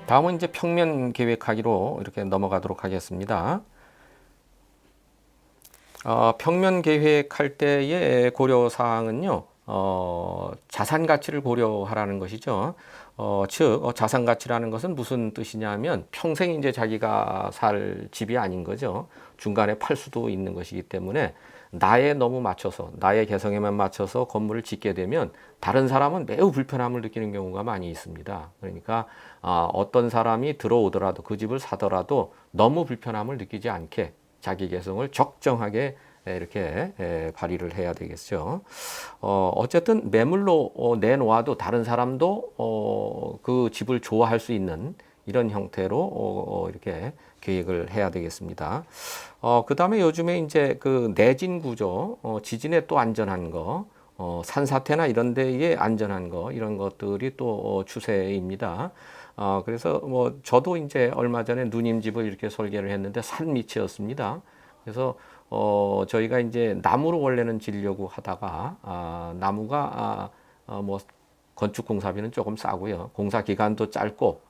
다음은 이제 평면 계획하기로 이렇게 넘어가도록 하겠습니다. 평면 계획할 때의 고려 사항은요, 자산 가치를 고려하라는 것이죠. 즉, 자산 가치라는 것은 무슨 뜻이냐면 평생 이제 자기가 살 집이 아닌 거죠. 중간에 팔 수도 있는 것이기 때문에 나에 너무 맞춰서, 나의 개성에만 맞춰서 건물을 짓게 되면 다른 사람은 매우 불편함을 느끼는 경우가 많이 있습니다. 그러니까 어떤 사람이 들어오더라도 그 집을 사더라도 너무 불편함을 느끼지 않게 자기 개성을 적정하게 이렇게 발휘를 해야 되겠죠. 어쨌든 매물로 내놓아도 다른 사람도 그 집을 좋아할 수 있는 이런 형태로 이렇게 계획을 해야 되겠습니다. 그 다음에 요즘에 이제 그 내진 구조, 지진에 또 안전한 거, 산사태나 이런 데에 안전한 거, 이런 것들이 또 추세입니다. 그래서 뭐 저도 이제 얼마 전에 누님 집을 이렇게 설계를 했는데 산 밑이었습니다. 그래서 저희가 이제 나무로 원래는 지려고 하다가 나무가 뭐 건축 공사비는 조금 싸고요. 공사 기간도 짧고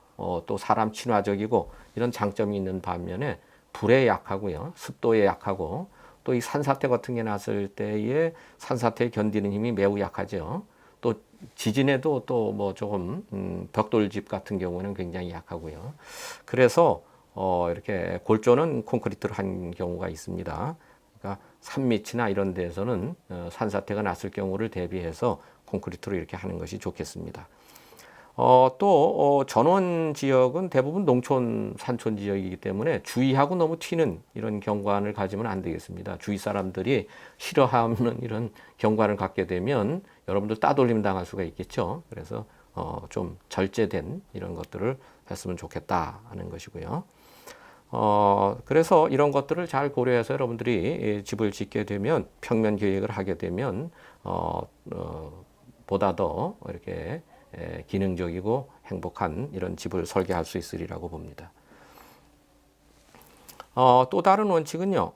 또 사람 친화적이고 이런 장점이 있는 반면에 불에 약하고요. 습도에 약하고 또 이 산사태 같은 게 났을 때에 산사태에 견디는 힘이 매우 약하죠. 또 지진에도 또 뭐 조금 벽돌집 같은 경우는 굉장히 약하고요. 그래서 이렇게 골조는 콘크리트를 한 경우가 있습니다. 그러니까 산밑이나 이런 데에서는 산사태가 났을 경우를 대비해서 콘크리트로 이렇게 하는 것이 좋겠습니다. 또 전원 지역은 대부분 농촌 산촌 지역이기 때문에 주위하고 너무 튀는 이런 경관을 가지면 안 되겠습니다. 주위 사람들이 싫어하는 이런 경관을 갖게 되면 여러분들 따돌림 당할 수가 있겠죠. 그래서 좀 절제된 이런 것들을 했으면 좋겠다 하는 것이고요. 그래서 이런 것들을 잘 고려해서 여러분들이 집을 짓게 되면 평면 계획을 하게 되면 보다 더 이렇게 기능적이고 행복한 이런 집을 설계할 수 있으리라고 봅니다. 또 다른 원칙은요,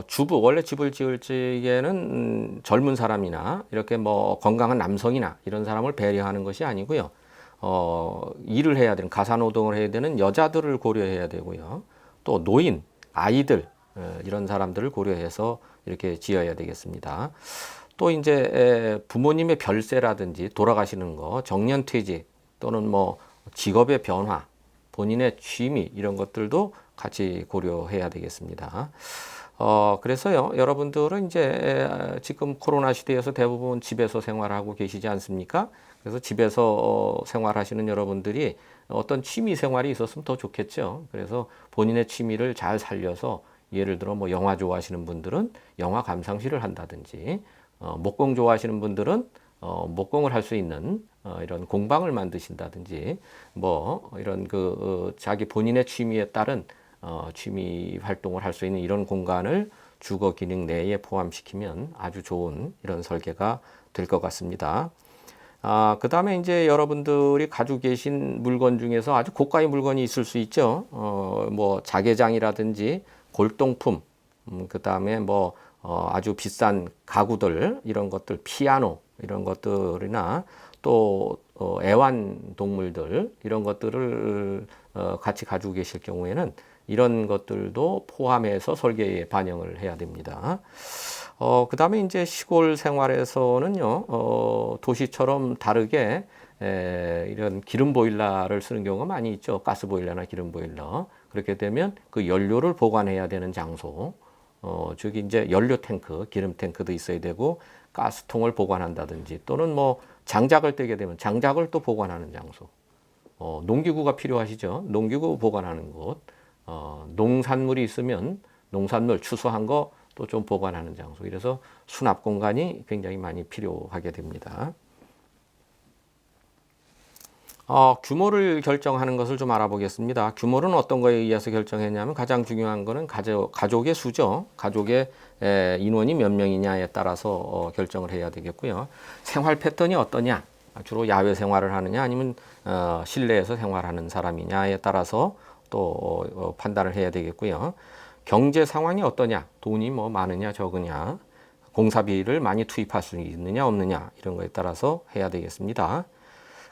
주부, 원래 집을 지을 적에는 젊은 사람이나 이렇게 뭐 건강한 남성이나 이런 사람을 배려하는 것이 아니고요, 일을 해야 되는, 가사노동을 해야 되는 여자들을 고려해야 되고요, 또 노인, 아이들, 이런 사람들을 고려해서 이렇게 지어야 되겠습니다. 또 이제 부모님의 별세라든지 돌아가시는 거, 정년퇴직 또는 뭐 직업의 변화, 본인의 취미 이런 것들도 같이 고려해야 되겠습니다. 그래서요, 여러분들은 이제 지금 코로나 시대에서 대부분 집에서 생활하고 계시지 않습니까? 그래서 집에서 생활하시는 여러분들이 어떤 취미 생활이 있었으면 더 좋겠죠. 그래서 본인의 취미를 잘 살려서 예를 들어 뭐 영화 좋아하시는 분들은 영화 감상실을 한다든지 목공 좋아하시는 분들은 목공을 할 수 있는 이런 공방을 만드신다든지 뭐 이런 그 자기 본인의 취미에 따른 취미 활동을 할 수 있는 이런 공간을 주거 기능 내에 포함시키면 아주 좋은 이런 설계가 될 것 같습니다. 그 다음에 이제 여러분들이 가지고 계신 물건 중에서 아주 고가의 물건이 있을 수 있죠. 뭐 자개장이라든지 골동품, 그 다음에 뭐 아주 비싼 가구들 이런 것들, 피아노 이런 것들이나 또 애완동물들 이런 것들을 같이 가지고 계실 경우에는 이런 것들도 포함해서 설계에 반영을 해야 됩니다. 그 다음에 이제 시골 생활에서는요, 도시처럼 다르게 이런 기름 보일러를 쓰는 경우가 많이 있죠. 가스 보일러나 기름 보일러. 그렇게 되면 그 연료를 보관해야 되는 장소, 즉 이제 연료 탱크, 기름 탱크도 있어야 되고 가스통을 보관한다든지 또는 뭐 장작을 떼게 되면 장작을 또 보관하는 장소, 농기구가 필요하시죠. 농기구 보관하는 곳, 농산물이 있으면 농산물 추수한 거 또 좀 보관하는 장소. 이래서 수납 공간이 굉장히 많이 필요하게 됩니다. 규모를 결정하는 것을 좀 알아보겠습니다. 규모는 어떤 거에 의해서 결정했냐면 가장 중요한 거는 가족의 수죠. 가족의 인원이 몇 명이냐에 따라서 결정을 해야 되겠고요. 생활 패턴이 어떠냐, 주로 야외 생활을 하느냐 아니면 실내에서 생활하는 사람이냐에 따라서 또 판단을 해야 되겠고요. 경제 상황이 어떠냐, 돈이 뭐 많으냐 적으냐, 공사비를 많이 투입할 수 있느냐 없느냐 이런 거에 따라서 해야 되겠습니다.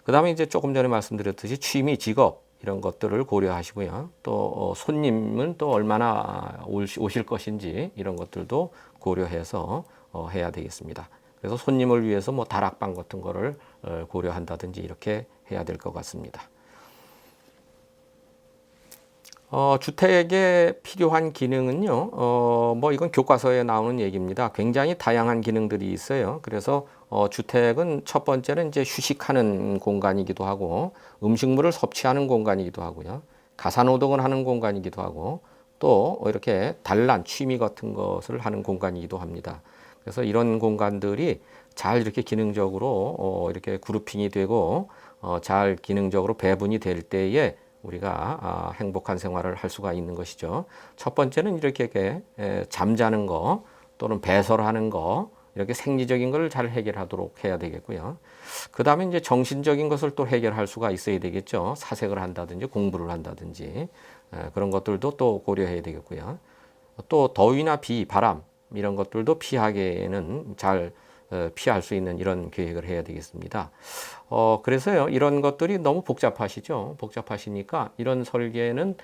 그 다음에 이제 조금 전에 말씀드렸듯이 취미, 직업 이런 것들을 고려하시고요. 또 손님은 또 얼마나 오실 것인지 이런 것들도 고려해서 해야 되겠습니다. 그래서 손님을 위해서 뭐 다락방 같은 거를 고려한다든지 이렇게 해야 될 것 같습니다. 주택에 필요한 기능은요, 뭐 이건 교과서에 나오는 얘기입니다. 굉장히 다양한 기능들이 있어요. 그래서 주택은 첫 번째는 이제 휴식하는 공간이기도 하고, 음식물을 섭취하는 공간이기도 하고요. 가사노동을 하는 공간이기도 하고, 또 이렇게 단란, 취미 같은 것을 하는 공간이기도 합니다. 그래서 이런 공간들이 잘 이렇게 기능적으로 이렇게 그룹핑이 되고, 잘 기능적으로 배분이 될 때에 우리가 행복한 생활을 할 수가 있는 것이죠. 첫 번째는 이렇게 잠자는 거 또는 배설하는 거 이렇게 생리적인 걸 잘 해결하도록 해야 되겠고요. 그 다음에 이제 정신적인 것을 또 해결할 수가 있어야 되겠죠. 사색을 한다든지 공부를 한다든지 그런 것들도 또 고려해야 되겠고요. 또 더위나 비, 바람 이런 것들도 피하게는 잘 피할 수 있는 이런 계획을 해야 되겠습니다. 그래서요, 이런 것들이 너무 복잡하시죠. 복잡하시니까 이런 설계는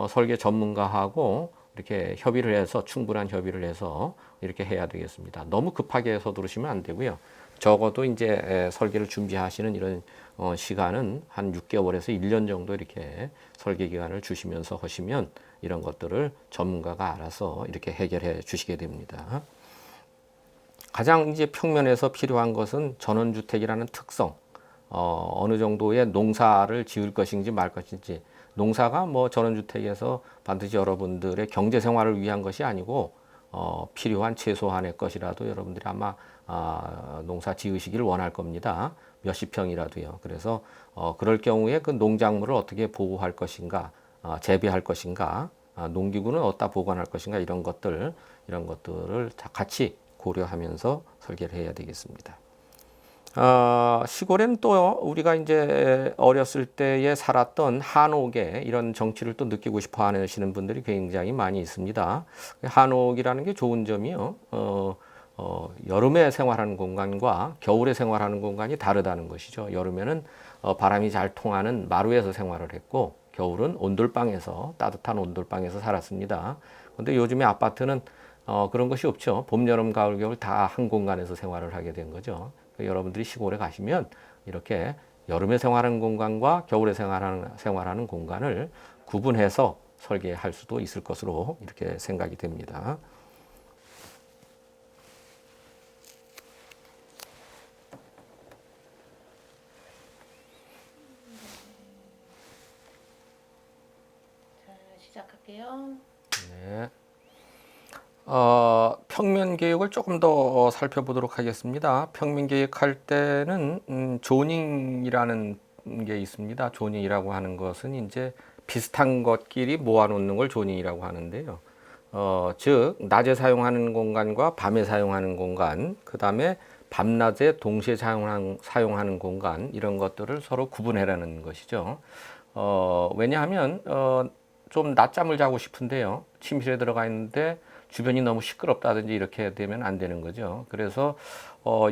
설계 전문가하고 이렇게 협의를 해서 충분한 협의를 해서 이렇게 해야 되겠습니다. 너무 급하게 서두르시면 안 되고요. 적어도 이제 설계를 준비하시는 이런 시간은 한 6개월에서 1년 정도 이렇게 설계 기간을 주시면서 하시면 이런 것들을 전문가가 알아서 이렇게 해결해 주시게 됩니다. 가장 이제 평면에서 필요한 것은 전원주택이라는 특성, 어느 정도의 농사를 지을 것인지 말 것인지, 농사가 뭐 전원주택에서 반드시 여러분들의 경제 생활을 위한 것이 아니고 필요한 최소한의 것이라도 여러분들이 아마 농사 지으시기를 원할 겁니다. 몇십 평이라도요. 그래서 그럴 경우에 그 농작물을 어떻게 보호할 것인가, 재배할 것인가, 농기구는 어디다 보관할 것인가 이런 것들을 같이 고려하면서 설계를 해야 되겠습니다. 시골에는 또 우리가 이제 어렸을 때에 살았던 한옥의 이런 정취를 또 느끼고 싶어 하시는 분들이 굉장히 많이 있습니다. 한옥이라는 게 좋은 점이요. 여름에 생활하는 공간과 겨울에 생활하는 공간이 다르다는 것이죠. 여름에는 바람이 잘 통하는 마루에서 생활을 했고, 겨울은 온돌방에서, 따뜻한 온돌방에서 살았습니다. 그런데 요즘에 아파트는 그런 것이 없죠. 봄, 여름, 가을, 겨울 다 한 공간에서 생활을 하게 된 거죠. 여러분들이 시골에 가시면 이렇게 여름에 생활하는 공간과 겨울에 생활하는 공간을 구분해서 설계할 수도 있을 것으로 이렇게 생각이 됩니다. 자, 시작할게요. 네. 평면 계획을 조금 더 살펴보도록 하겠습니다. 평면 계획할 때는 조닝이라는 게 있습니다. 조닝이라고 하는 것은 이제 비슷한 것끼리 모아놓는 걸 조닝이라고 하는데요. 즉 낮에 사용하는 공간과 밤에 사용하는 공간, 그 다음에 밤낮에 동시에 사용하는 공간 이런 것들을 서로 구분해라는 것이죠. 왜냐하면 좀 낮잠을 자고 싶은데요. 침실에 들어가 있는데 주변이 너무 시끄럽다든지 이렇게 되면 안 되는 거죠. 그래서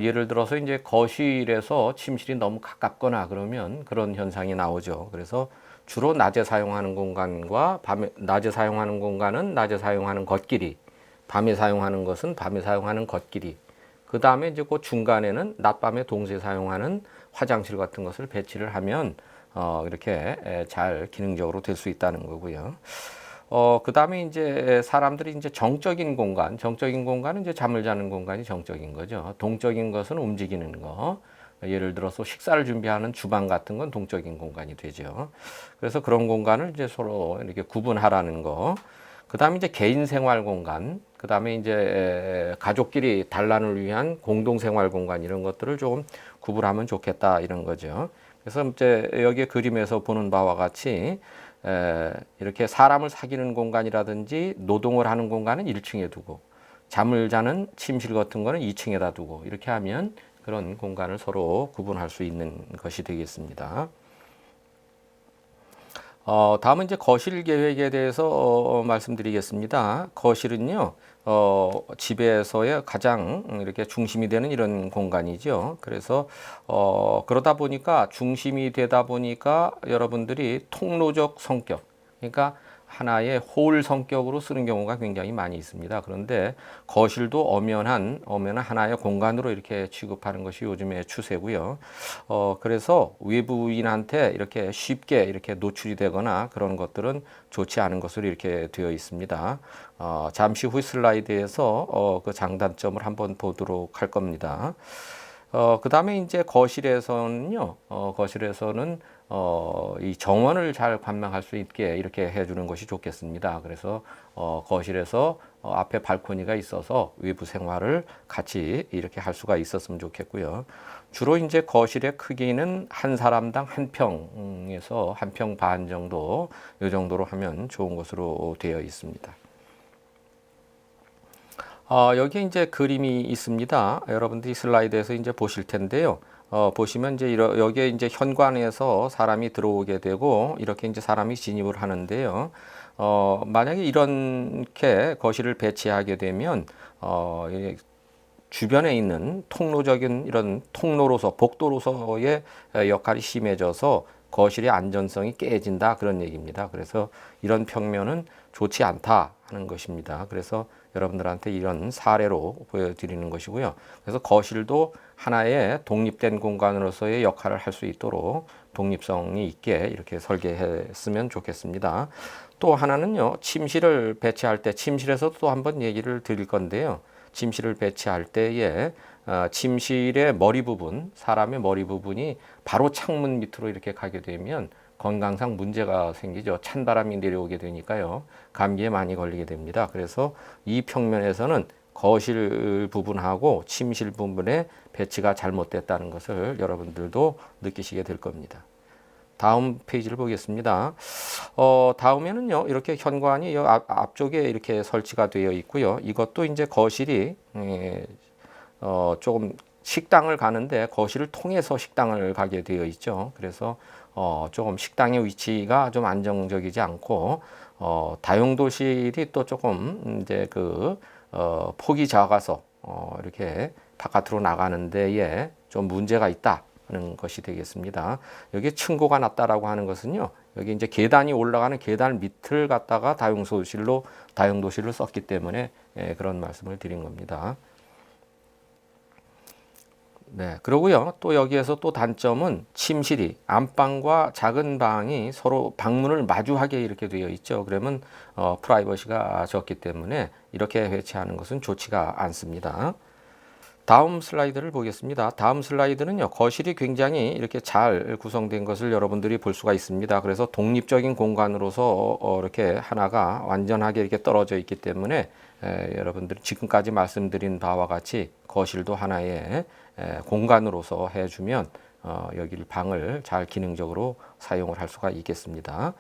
예를 들어서 이제 거실에서 침실이 너무 가깝거나 그러면 그런 현상이 나오죠. 그래서 주로 낮에 사용하는 공간과 낮에 사용하는 공간은 낮에 사용하는 것끼리, 밤에 사용하는 것은 밤에 사용하는 것끼리, 그 다음에 이제 그 중간에는 낮밤에 동시에 사용하는 화장실 같은 것을 배치를 하면 이렇게 잘 기능적으로 될 수 있다는 거고요. 그 다음에 이제 사람들이 이제 정적인 공간은 이제 잠을 자는 공간이 정적인 거죠. 동적인 것은 움직이는 거. 예를 들어서 식사를 준비하는 주방 같은 건 동적인 공간이 되죠. 그래서 그런 공간을 이제 서로 이렇게 구분하라는 거. 그 다음에 이제 개인 생활 공간, 그 다음에 이제 가족끼리 단란을 위한 공동 생활 공간 이런 것들을 조금 구분하면 좋겠다 이런 거죠. 그래서 이제 여기 그림에서 보는 바와 같이 이렇게 사람을 사귀는 공간이라든지 노동을 하는 공간은 1층에 두고 잠을 자는 침실 같은 거는 2층에다 두고 이렇게 하면 그런 공간을 서로 구분할 수 있는 것이 되겠습니다. 다음은 이제 거실 계획에 대해서 말씀드리겠습니다. 거실은요, 집에서의 가장 이렇게 중심이 되는 이런 공간이죠. 그래서, 그러다 보니까 중심이 되다 보니까 여러분들이 통로적 성격, 그러니까 하나의 홀 성격으로 쓰는 경우가 굉장히 많이 있습니다. 그런데 거실도 엄연한 하나의 공간으로 이렇게 취급하는 것이 요즘의 추세고요. 그래서 외부인한테 이렇게 쉽게 이렇게 노출이 되거나 그런 것들은 좋지 않은 것으로 이렇게 되어 있습니다. 잠시 후 슬라이드에서 그 장단점을 한번 보도록 할 겁니다. 그 다음에 이제 거실에서는요, 거실에서는 이 정원을 잘 관망할 수 있게 이렇게 해주는 것이 좋겠습니다. 그래서 거실에서 앞에 발코니가 있어서 외부 생활을 같이 이렇게 할 수가 있었으면 좋겠고요. 주로 이제 거실의 크기는 한 사람당 한 평에서 한 평 반 정도, 이 정도로 하면 좋은 것으로 되어 있습니다. 여기 이제 그림이 있습니다. 여러분들이 슬라이드에서 이제 보실 텐데요. 보시면 이제 여기에 이제 현관에서 사람이 들어오게 되고 이렇게 이제 사람이 진입을 하는데요. 만약에 이렇게 거실을 배치하게 되면 주변에 있는 통로적인 이런 통로로서 복도로서의 역할이 심해져서 거실의 안전성이 깨진다 그런 얘기입니다. 그래서 이런 평면은 좋지 않다 하는 것입니다. 그래서 여러분들한테 이런 사례로 보여드리는 것이고요. 그래서 거실도 하나의 독립된 공간으로서의 역할을 할 수 있도록 독립성이 있게 이렇게 설계했으면 좋겠습니다. 또 하나는요, 침실을 배치할 때 침실에서도 또 한번 얘기를 드릴 건데요. 침실을 배치할 때에 침실의 머리 부분, 사람의 머리 부분이 바로 창문 밑으로 이렇게 가게 되면 건강상 문제가 생기죠. 찬바람이 내려오게 되니까요. 감기에 많이 걸리게 됩니다. 그래서 이 평면에서는 거실 부분하고 침실 부분의 배치가 잘못됐다는 것을 여러분들도 느끼시게 될 겁니다. 다음 페이지를 보겠습니다. 다음에는요, 이렇게 현관이 앞쪽에 이렇게 설치가 되어 있고요. 이것도 이제 거실이 조금 식당을 가는데 거실을 통해서 식당을 가게 되어 있죠. 그래서 조금 식당의 위치가 좀 안정적이지 않고 다용도실이 또 조금 이제 폭이 작아서 이렇게 바깥으로 나가는 데에 좀 문제가 있다 하는 것이 되겠습니다. 여기 층고가 낮다라고 하는 것은요. 여기 이제 계단이 올라가는 계단 밑을 갖다가 다용도실로 썼기 때문에 그런 말씀을 드린 겁니다. 네, 그러고요. 또 여기에서 또 단점은 침실이 안방과 작은 방이 서로 방문을 마주하게 이렇게 되어 있죠. 그러면 프라이버시가 적기 때문에 이렇게 배치하는 것은 좋지가 않습니다. 다음 슬라이드를 보겠습니다. 다음 슬라이드는요, 거실이 굉장히 이렇게 잘 구성된 것을 여러분들이 볼 수가 있습니다. 그래서 독립적인 공간으로서 이렇게 하나가 완전하게 이렇게 떨어져 있기 때문에 여러분들이 지금까지 말씀드린 바와 같이 거실도 하나의 공간으로서 해주면 여기를 방을 잘 기능적으로 사용을 할 수가 있겠습니다.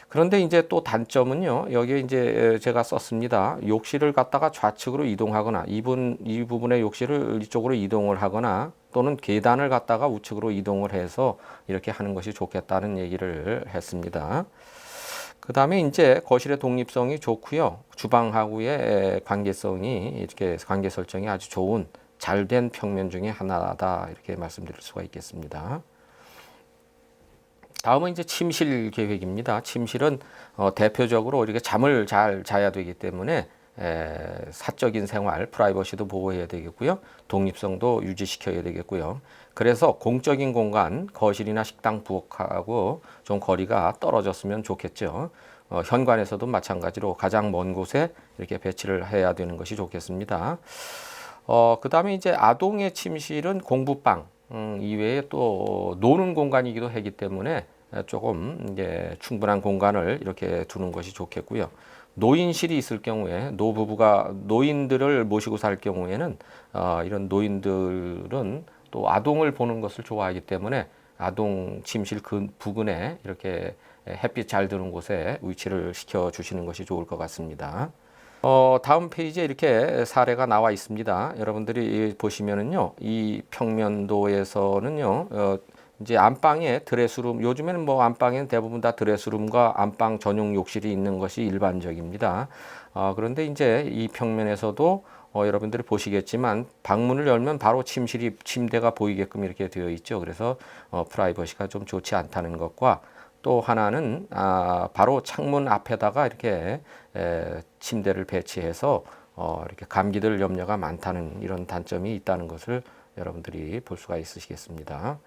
그런데 이제 또 단점은요, 여기에 이제 제가 썼습니다. 욕실을 갖다가 좌측으로 이동하거나 이 부분의 욕실을 이쪽으로 이동을 하거나 또는 계단을 갖다가 우측으로 이동을 해서 이렇게 하는 것이 좋겠다는 얘기를 했습니다. 그 다음에 이제 거실의 독립성이 좋고요. 주방하고의 관계성이 이렇게 관계 설정이 아주 좋은 잘된 평면 중에 하나다 이렇게 말씀드릴 수가 있겠습니다. 다음은 이제 침실 계획입니다. 침실은 대표적으로 이렇게 잠을 잘 자야 되기 때문에 사적인 생활, 프라이버시도 보호해야 되겠고요. 독립성도 유지시켜야 되겠고요. 그래서 공적인 공간, 거실이나 식당 부엌하고 좀 거리가 떨어졌으면 좋겠죠. 현관에서도 마찬가지로 가장 먼 곳에 이렇게 배치를 해야 되는 것이 좋겠습니다. 그 다음에 이제 아동의 침실은 공부방 이외에 또 노는 공간이기도 하기 때문에 조금 이제 충분한 공간을 이렇게 두는 것이 좋겠고요. 노인실이 있을 경우에 노인들을 모시고 살 경우에는 이런 노인들은 또 아동을 보는 것을 좋아하기 때문에 아동 침실 부근에 이렇게 햇빛 잘 드는 곳에 위치를 시켜 주시는 것이 좋을 것 같습니다. 다음 페이지에 이렇게 사례가 나와 있습니다. 여러분들이 보시면은요, 이 평면도에서는요, 이제 안방에 드레스룸, 요즘에는 뭐 안방에는 대부분 다 드레스룸과 안방 전용 욕실이 있는 것이 일반적입니다. 그런데 이제 이 평면에서도 여러분들이 보시겠지만 방문을 열면 바로 침대가 보이게끔 이렇게 되어 있죠. 그래서 프라이버시가 좀 좋지 않다는 것과 또 하나는 바로 창문 앞에다가 이렇게 침대를 배치해서 이렇게 감기들 염려가 많다는 이런 단점이 있다는 것을 여러분들이 볼 수가 있으시겠습니다.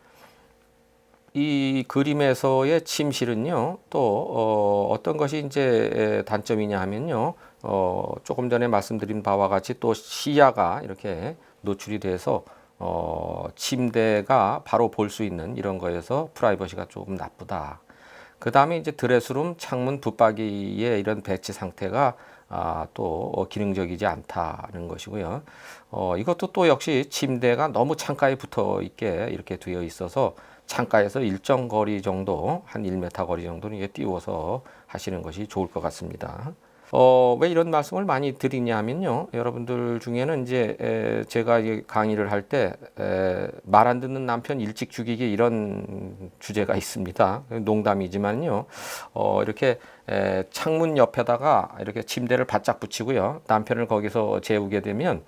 이 그림에서의 침실은요, 또 어떤 것이 이제 단점이냐 하면요, 조금 전에 말씀드린 바와 같이 또 시야가 이렇게 노출이 돼서 침대가 바로 볼 수 있는 이런 거에서 프라이버시가 조금 나쁘다. 그 다음에 이제 드레스룸 창문 붙박이의 이런 배치 상태가 또 기능적이지 않다는 것이고요. 이것도 또 역시 침대가 너무 창가에 붙어 있게 이렇게 되어 있어서 창가에서 일정 거리 정도, 한 1m 거리 정도는 이게 띄워서 하시는 것이 좋을 것 같습니다. 왜 이런 말씀을 많이 드리냐면요. 여러분들 중에는 이제 제가 강의를 할 때 말 안 듣는 남편 일찍 죽이기 이런 주제가 있습니다. 농담이지만요. 이렇게 창문 옆에다가 이렇게 침대를 바짝 붙이고요. 남편을 거기서 재우게 되면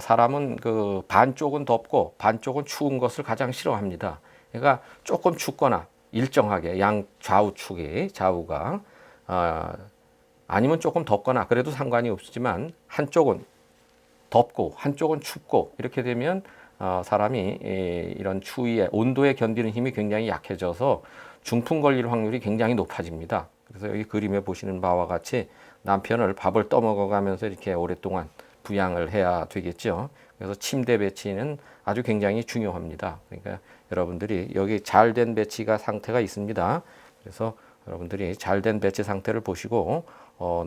사람은 그 반쪽은 덥고 반쪽은 추운 것을 가장 싫어합니다. 그러니까 조금 춥거나 일정하게 양 좌우축이 좌우가 아니면 조금 덥거나 그래도 상관이 없지만 한쪽은 덥고 한쪽은 춥고 이렇게 되면 사람이 이런 추위에 온도에 견디는 힘이 굉장히 약해져서 중풍 걸릴 확률이 굉장히 높아집니다. 그래서 여기 그림에 보시는 바와 같이 남편을 밥을 떠먹어가면서 이렇게 오랫동안 부양을 해야 되겠죠. 그래서 침대 배치는 아주 굉장히 중요합니다. 그러니까 여러분들이 여기 잘된 배치가 상태가 있습니다. 그래서 여러분들이 잘된 배치 상태를 보시고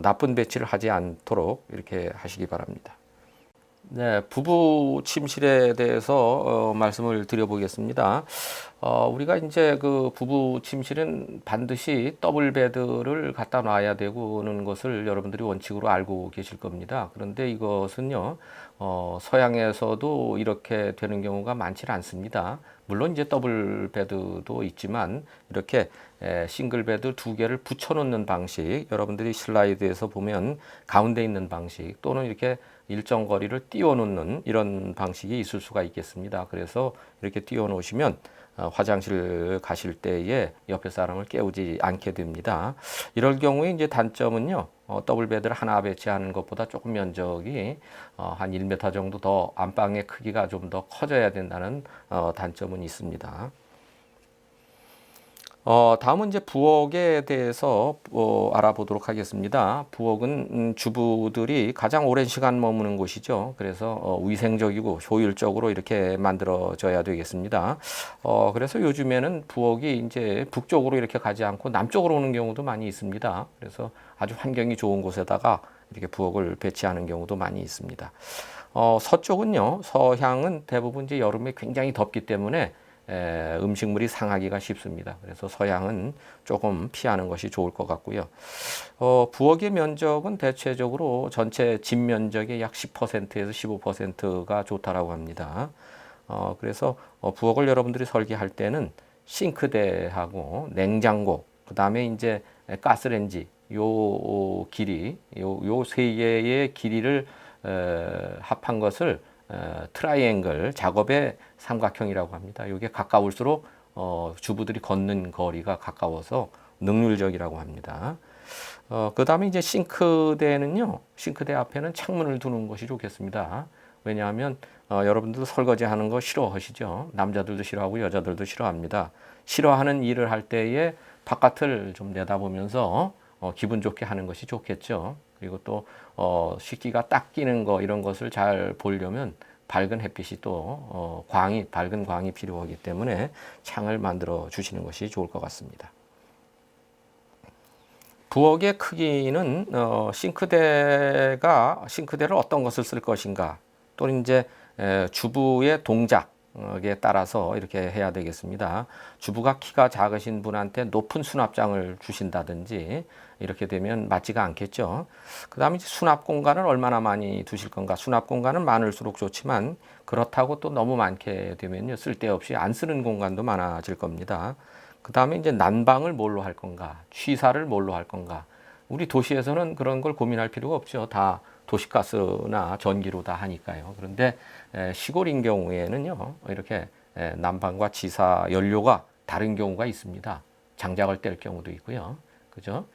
나쁜 배치를 하지 않도록 이렇게 하시기 바랍니다. 네, 부부 침실에 대해서 말씀을 드려보겠습니다. 우리가 이제 그 부부 침실은 반드시 더블 베드를 갖다 놔야 되고는 것을 여러분들이 원칙으로 알고 계실 겁니다. 그런데 이것은요, 서양에서도 이렇게 되는 경우가 많지는 않습니다. 물론 이제 더블 베드도 있지만 이렇게 싱글 베드 두 개를 붙여 놓는 방식, 여러분들이 슬라이드에서 보면 가운데 있는 방식 또는 이렇게 일정 거리를 띄워 놓는 이런 방식이 있을 수가 있겠습니다. 그래서 이렇게 띄워 놓으시면 화장실 가실 때에 옆에 사람을 깨우지 않게 됩니다. 이럴 경우에 이제 단점은요, 더블 베드를 하나 배치하는 것보다 조금 면적이 한 1m 정도 더 안방의 크기가 좀 더 커져야 된다는 단점은 있습니다. 다음은 이제 부엌에 대해서 알아보도록 하겠습니다. 부엌은 주부들이 가장 오랜 시간 머무는 곳이죠. 그래서 위생적이고 효율적으로 이렇게 만들어져야 되겠습니다. 그래서 요즘에는 부엌이 이제 북쪽으로 이렇게 가지 않고 남쪽으로 오는 경우도 많이 있습니다. 그래서 아주 환경이 좋은 곳에다가 이렇게 부엌을 배치하는 경우도 많이 있습니다. 서쪽은요, 서향은 대부분 이제 여름에 굉장히 덥기 때문에 음식물이 상하기가 쉽습니다. 그래서 서양은 조금 피하는 것이 좋을 것 같고요. 부엌의 면적은 대체적으로 전체 집 면적의 약 10%에서 15%가 좋다라고 합니다. 그래서 부엌을 여러분들이 설계할 때는 싱크대하고 냉장고, 그 다음에 이제 가스레인지, 요 길이, 요 세 개의 길이를 합한 것을 트라이앵글 작업의 삼각형이라고 합니다. 이게 가까울수록 주부들이 걷는 거리가 가까워서 능률적이라고 합니다. 그 다음에 이제 싱크대는요, 싱크대 앞에는 창문을 두는 것이 좋겠습니다. 왜냐하면 여러분들도 설거지 하는 거 싫어하시죠? 남자들도 싫어하고 여자들도 싫어합니다. 싫어하는 일을 할 때에 바깥을 좀 내다보면서 기분 좋게 하는 것이 좋겠죠. 그리고 또 식기가 딱 끼는 거 이런 것을 잘 보려면 밝은 햇빛이 또 밝은 광이 필요하기 때문에 창을 만들어 주시는 것이 좋을 것 같습니다. 부엌의 크기는 싱크대를 어떤 것을 쓸 것인가 또는 이제 주부의 동작 따라서 이렇게 해야 되겠습니다. 주부가 키가 작으신 분한테 높은 수납장을 주신다든지 이렇게 되면 맞지가 않겠죠. 그 다음에 수납 공간을 얼마나 많이 두실 건가. 수납 공간은 많을수록 좋지만 그렇다고 또 너무 많게 되면요, 쓸데없이 안 쓰는 공간도 많아질 겁니다. 그 다음에 이제 난방을 뭘로 할 건가, 취사를 뭘로 할 건가. 우리 도시에서는 그런 걸 고민할 필요가 없죠. 다 도시가스나 전기로 다 하니까요. 그런데 시골인 경우에는요, 이렇게 난방과 취사 연료가 다른 경우가 있습니다. 장작을 뗄 경우도 있고요. 그죠?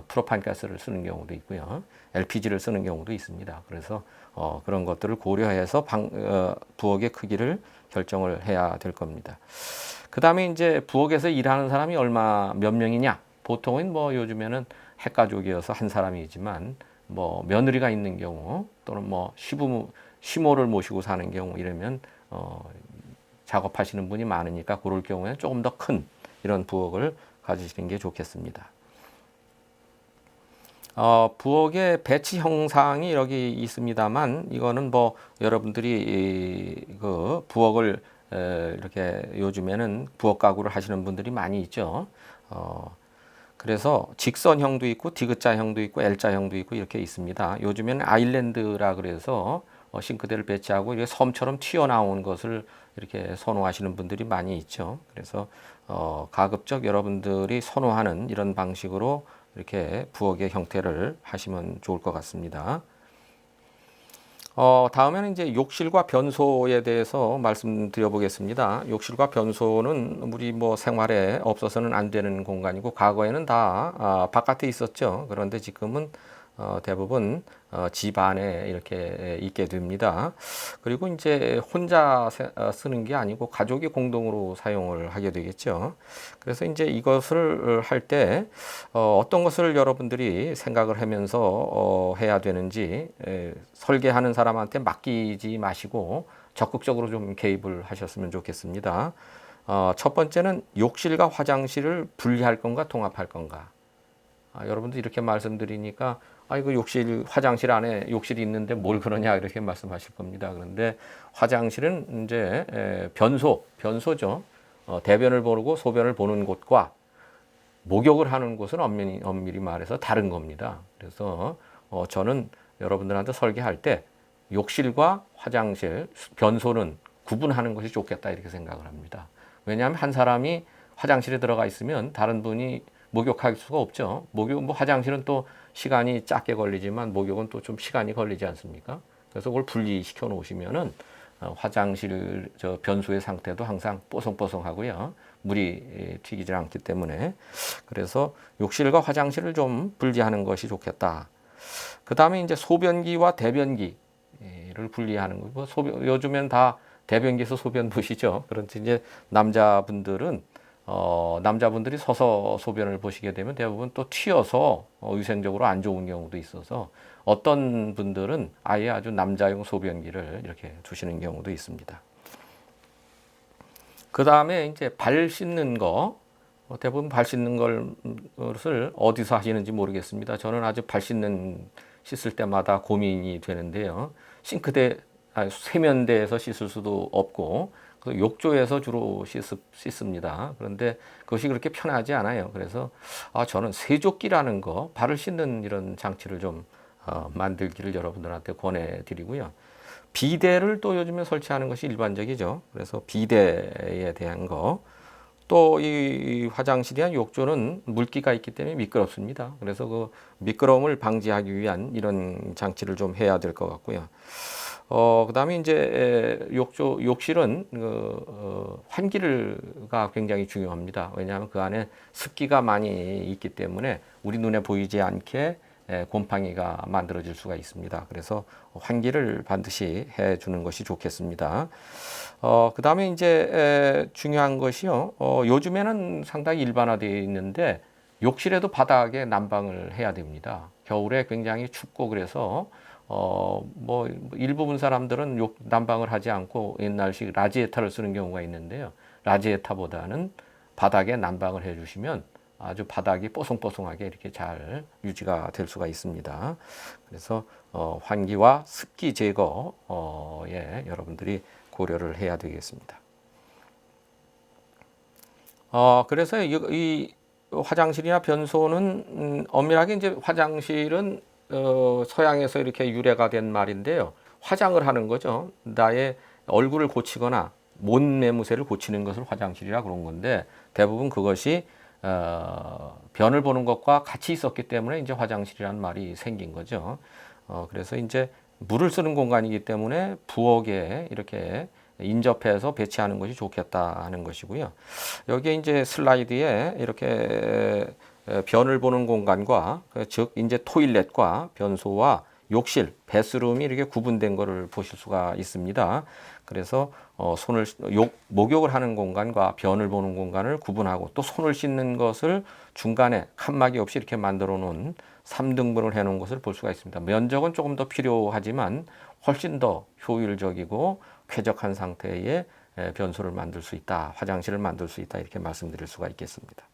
프로판 가스를 쓰는 경우도 있고요. LPG를 쓰는 경우도 있습니다. 그래서 그런 것들을 고려해서 부엌의 크기를 결정을 해야 될 겁니다. 그 다음에 이제 부엌에서 일하는 사람이 몇 명이냐? 보통은 뭐 요즘에는 핵가족이어서 한 사람이지만 뭐 며느리가 있는 경우 또는 뭐 시모를 모시고 사는 경우 이러면 작업하시는 분이 많으니까 그럴 경우에는 조금 더 큰 이런 부엌을 가지시는 게 좋겠습니다. 부엌의 배치 형상이 여기 있습니다만 이거는 뭐 여러분들이 그 부엌을 이렇게 요즘에는 부엌 가구를 하시는 분들이 많이 있죠. 그래서 직선형도 있고 디귿자형도 있고 L자형도 있고 이렇게 있습니다. 요즘에는 아일랜드라 그래서 싱크대를 배치하고 이렇게 섬처럼 튀어나온 것을 이렇게 선호하시는 분들이 많이 있죠. 그래서 가급적 여러분들이 선호하는 이런 방식으로 이렇게 부엌의 형태를 하시면 좋을 것 같습니다. 다음에는 이제 욕실과 변소에 대해서 말씀드려 보겠습니다. 욕실과 변소는 우리 뭐 생활에 없어서는 안 되는 공간이고 과거에는 다 바깥에 있었죠. 그런데 지금은 대부분 집 안에 이렇게 있게 됩니다. 그리고 이제 혼자 쓰는 게 아니고 가족이 공동으로 사용을 하게 되겠죠. 그래서 이제 이것을 할 때 어떤 것을 여러분들이 생각을 하면서 해야 되는지 설계하는 사람한테 맡기지 마시고 적극적으로 좀 개입을 하셨으면 좋겠습니다. 첫 번째는 욕실과 화장실을 분리할 건가 통합할 건가. 여러분들 이렇게 말씀드리니까 이거 욕실, 화장실 안에 욕실이 있는데 뭘 그러냐 이렇게 말씀하실 겁니다. 그런데 화장실은 이제 변소죠. 대변을 보고 소변을 보는 곳과 목욕을 하는 곳은 엄밀히 말해서 다른 겁니다. 그래서 저는 여러분들한테 설계할 때 욕실과 화장실, 변소는 구분하는 것이 좋겠다 이렇게 생각을 합니다. 왜냐하면 한 사람이 화장실에 들어가 있으면 다른 분이 목욕할 수가 없죠. 화장실은 또 시간이 짧게 걸리지만 목욕은 또 좀 시간이 걸리지 않습니까? 그래서 그걸 분리시켜 놓으시면은 화장실 변소의 상태도 항상 뽀송뽀송하고요. 물이 튀기지 않기 때문에. 그래서 욕실과 화장실을 좀 분리하는 것이 좋겠다. 그 다음에 이제 소변기와 대변기를 분리하는 거고, 요즘엔 다 대변기에서 소변 보시죠. 그런데 이제 남자분들이 서서 소변을 보시게 되면 대부분 또 튀어서 위생적으로 안 좋은 경우도 있어서 어떤 분들은 아예 아주 남자용 소변기를 이렇게 두시는 경우도 있습니다. 그 다음에 이제 발 씻는 거, 대부분 발 씻는 것을 어디서 하시는지 모르겠습니다. 저는 아주 씻을 때마다 고민이 되는데요. 세면대에서 씻을 수도 없고, 욕조에서 주로 씻습니다. 그런데 그것이 그렇게 편하지 않아요. 그래서 저는 세족기라는 거, 발을 씻는 이런 장치를 좀 만들기를 여러분들한테 권해드리고요. 비데를 또 요즘에 설치하는 것이 일반적이죠. 그래서 비데에 대한 거. 또 이 화장실이나 욕조는 물기가 있기 때문에 미끄럽습니다. 그래서 그 미끄러움을 방지하기 위한 이런 장치를 좀 해야 될 것 같고요. 그 다음에 이제 욕실은 환기가 굉장히 중요합니다. 왜냐하면 그 안에 습기가 많이 있기 때문에 우리 눈에 보이지 않게 곰팡이가 만들어질 수가 있습니다. 그래서 환기를 반드시 해주는 것이 좋겠습니다. 그 다음에 이제 중요한 것이요. 요즘에는 상당히 일반화되어 있는데 욕실에도 바닥에 난방을 해야 됩니다. 겨울에 굉장히 춥고 그래서 뭐 일부분 사람들은 난방을 하지 않고 옛날식 라지에타를 쓰는 경우가 있는데요. 라지에타보다는 바닥에 난방을 해주시면 아주 바닥이 뽀송뽀송하게 이렇게 잘 유지가 될 수가 있습니다. 그래서 환기와 습기 제거에 여러분들이 고려를 해야 되겠습니다. 그래서 이 화장실이나 변소는 엄밀하게 이제 화장실은 서양에서 이렇게 유래가 된 말인데요. 화장을 하는 거죠. 나의 얼굴을 고치거나 못매무새를 고치는 것을 화장실이라 그런 건데 대부분 그것이 변을 보는 것과 같이 있었기 때문에 이제 화장실이라는 말이 생긴 거죠. 그래서 이제 물을 쓰는 공간이기 때문에 부엌에 이렇게 인접해서 배치하는 것이 좋겠다 하는 것이고요. 여기에 이제 슬라이드에 이렇게 변을 보는 공간과 즉 이제 토일렛과 변소와 욕실, 베스룸이 이렇게 구분된 것을 보실 수가 있습니다. 그래서 목욕을 하는 공간과 변을 보는 공간을 구분하고 또 손을 씻는 것을 중간에 칸막이 없이 이렇게 만들어 놓은 3등분을 해 놓은 것을 볼 수가 있습니다. 면적은 조금 더 필요하지만 훨씬 더 효율적이고 쾌적한 상태의 변소를 만들 수 있다, 화장실을 만들 수 있다 이렇게 말씀드릴 수가 있겠습니다.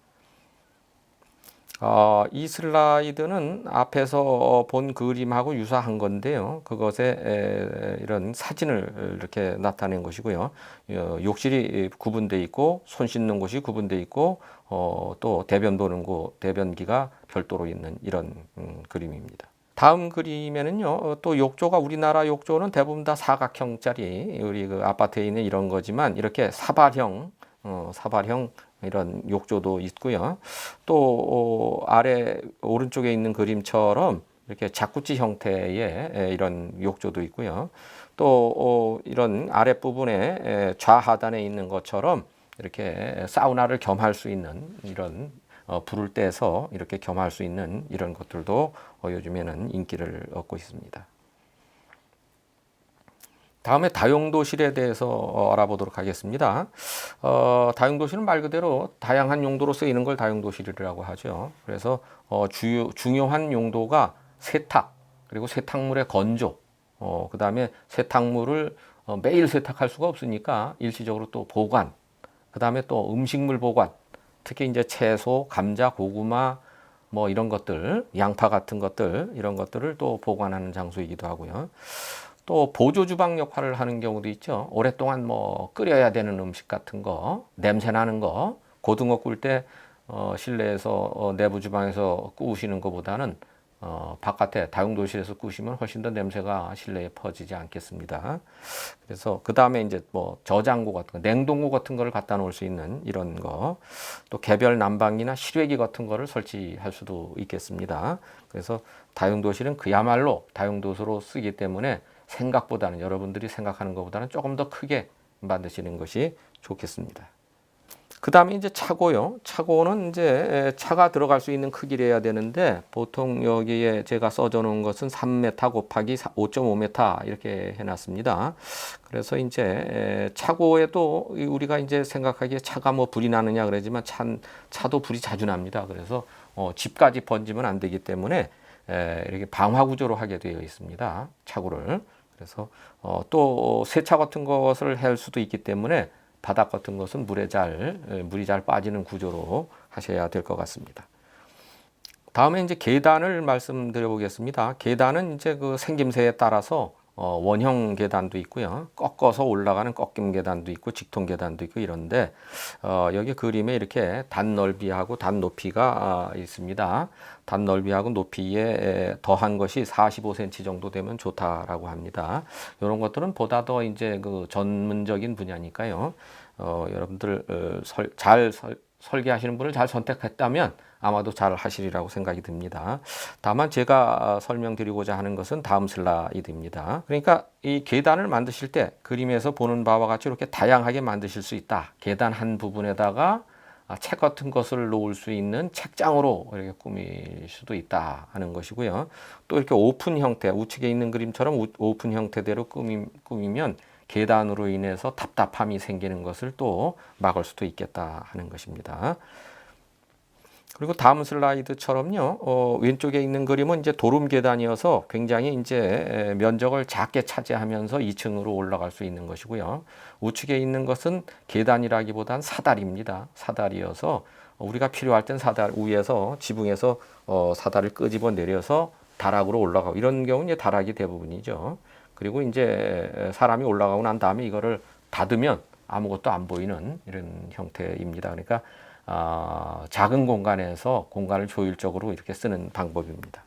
이 슬라이드는 앞에서 본 그림하고 유사한 건데요. 그것에 이런 사진을 이렇게 나타낸 것이고요. 욕실이 구분되어 있고 손 씻는 곳이 구분되어 있고 또 대변 보는 곳, 대변기가 별도로 있는 이런 그림입니다. 다음 그림에는요, 또 욕조가 우리나라 욕조는 대부분 다 사각형짜리 우리 그 아파트에 있는 이런 거지만 이렇게 사발형 이런 욕조도 있고요. 또 아래 오른쪽에 있는 그림처럼 이렇게 자쿠지 형태의 이런 욕조도 있고요. 또 이런 아랫부분에 좌하단에 있는 것처럼 이렇게 사우나를 겸할 수 있는 이런 불을 떼서 이렇게 겸할 수 있는 이런 것들도 요즘에는 인기를 얻고 있습니다. 다음에 다용도실에 대해서 알아보도록 하겠습니다. 다용도실은 말 그대로 다양한 용도로 쓰이는 걸 다용도실이라고 하죠. 그래서 중요한 용도가 세탁, 그리고 세탁물의 건조, 그 다음에 세탁물을 매일 세탁할 수가 없으니까 일시적으로 또 보관, 그 다음에 또 음식물 보관, 특히 이제 채소, 감자, 고구마, 뭐 이런 것들, 양파 같은 것들, 이런 것들을 또 보관하는 장소이기도 하고요. 또 보조 주방 역할을 하는 경우도 있죠. 오랫동안 뭐 끓여야 되는 음식 같은 거, 냄새 나는 거, 고등어 꿀 때 실내에서 내부 주방에서 구우시는 것보다는 바깥에 다용도실에서 구우시면 훨씬 더 냄새가 실내에 퍼지지 않겠습니다. 그래서 그 다음에 이제 뭐 저장고 같은 거, 냉동고 같은 거를 갖다 놓을 수 있는 이런 거, 또 개별 난방기나 실외기 같은 거를 설치할 수도 있겠습니다. 그래서 다용도실은 그야말로 다용도소로 쓰기 때문에 생각보다는 여러분들이 생각하는 것보다는 조금 더 크게 만드시는 것이 좋겠습니다. 그 다음에 이제 차고요. 차고는 이제 차가 들어갈 수 있는 크기를 해야 되는데 보통 여기에 제가 써져 놓은 것은 3m 곱하기 5.5m 이렇게 해놨습니다. 그래서 이제 차고에도 우리가 이제 생각하기에 차가 뭐 불이 나느냐 그러지만 차도 불이 자주 납니다. 그래서 집까지 번지면 안 되기 때문에 이렇게 방화 구조로 하게 되어 있습니다. 차고를. 그래서 또 세차 같은 것을 할 수도 있기 때문에 바닥 같은 것은 물이 잘 빠지는 구조로 하셔야 될 것 같습니다. 다음에 이제 계단을 말씀드려 보겠습니다. 계단은 이제 그 생김새에 따라서 원형 계단도 있고요. 꺾어서 올라가는 꺾임 계단도 있고 직통 계단도 있고 이런데 여기 그림에 이렇게 단 넓이하고 단 높이가 있습니다. 단 넓이하고 높이에 더한 것이 45cm 정도 되면 좋다라고 합니다. 이런 것들은 보다 더 이제 그 전문적인 분야니까요. 여러분들 설계하시는 분을 잘 선택했다면 아마도 잘 하시리라고 생각이 듭니다. 다만 제가 설명드리고자 하는 것은 다음 슬라이드입니다. 그러니까 이 계단을 만드실 때 그림에서 보는 바와 같이 이렇게 다양하게 만드실 수 있다. 계단 한 부분에다가 책 같은 것을 놓을 수 있는 책장으로 이렇게 꾸밀 수도 있다 하는 것이고요. 또 이렇게 오픈 형태, 우측에 있는 그림처럼 오픈 형태대로 꾸미면 계단으로 인해서 답답함이 생기는 것을 또 막을 수도 있겠다 하는 것입니다. 그리고 다음 슬라이드처럼요, 왼쪽에 있는 그림은 이제 도름 계단이어서 굉장히 이제 면적을 작게 차지하면서 2층으로 올라갈 수 있는 것이고요. 우측에 있는 것은 계단이라기보단 사다리입니다. 사다리여서 우리가 필요할 땐 사다리 위에서 지붕에서 사다리를 끄집어 내려서 다락으로 올라가고 이런 경우는 이제 다락이 대부분이죠. 그리고 이제 사람이 올라가고 난 다음에 이거를 닫으면 아무것도 안 보이는 이런 형태입니다. 그러니까 작은 공간에서 공간을 조율적으로 이렇게 쓰는 방법입니다.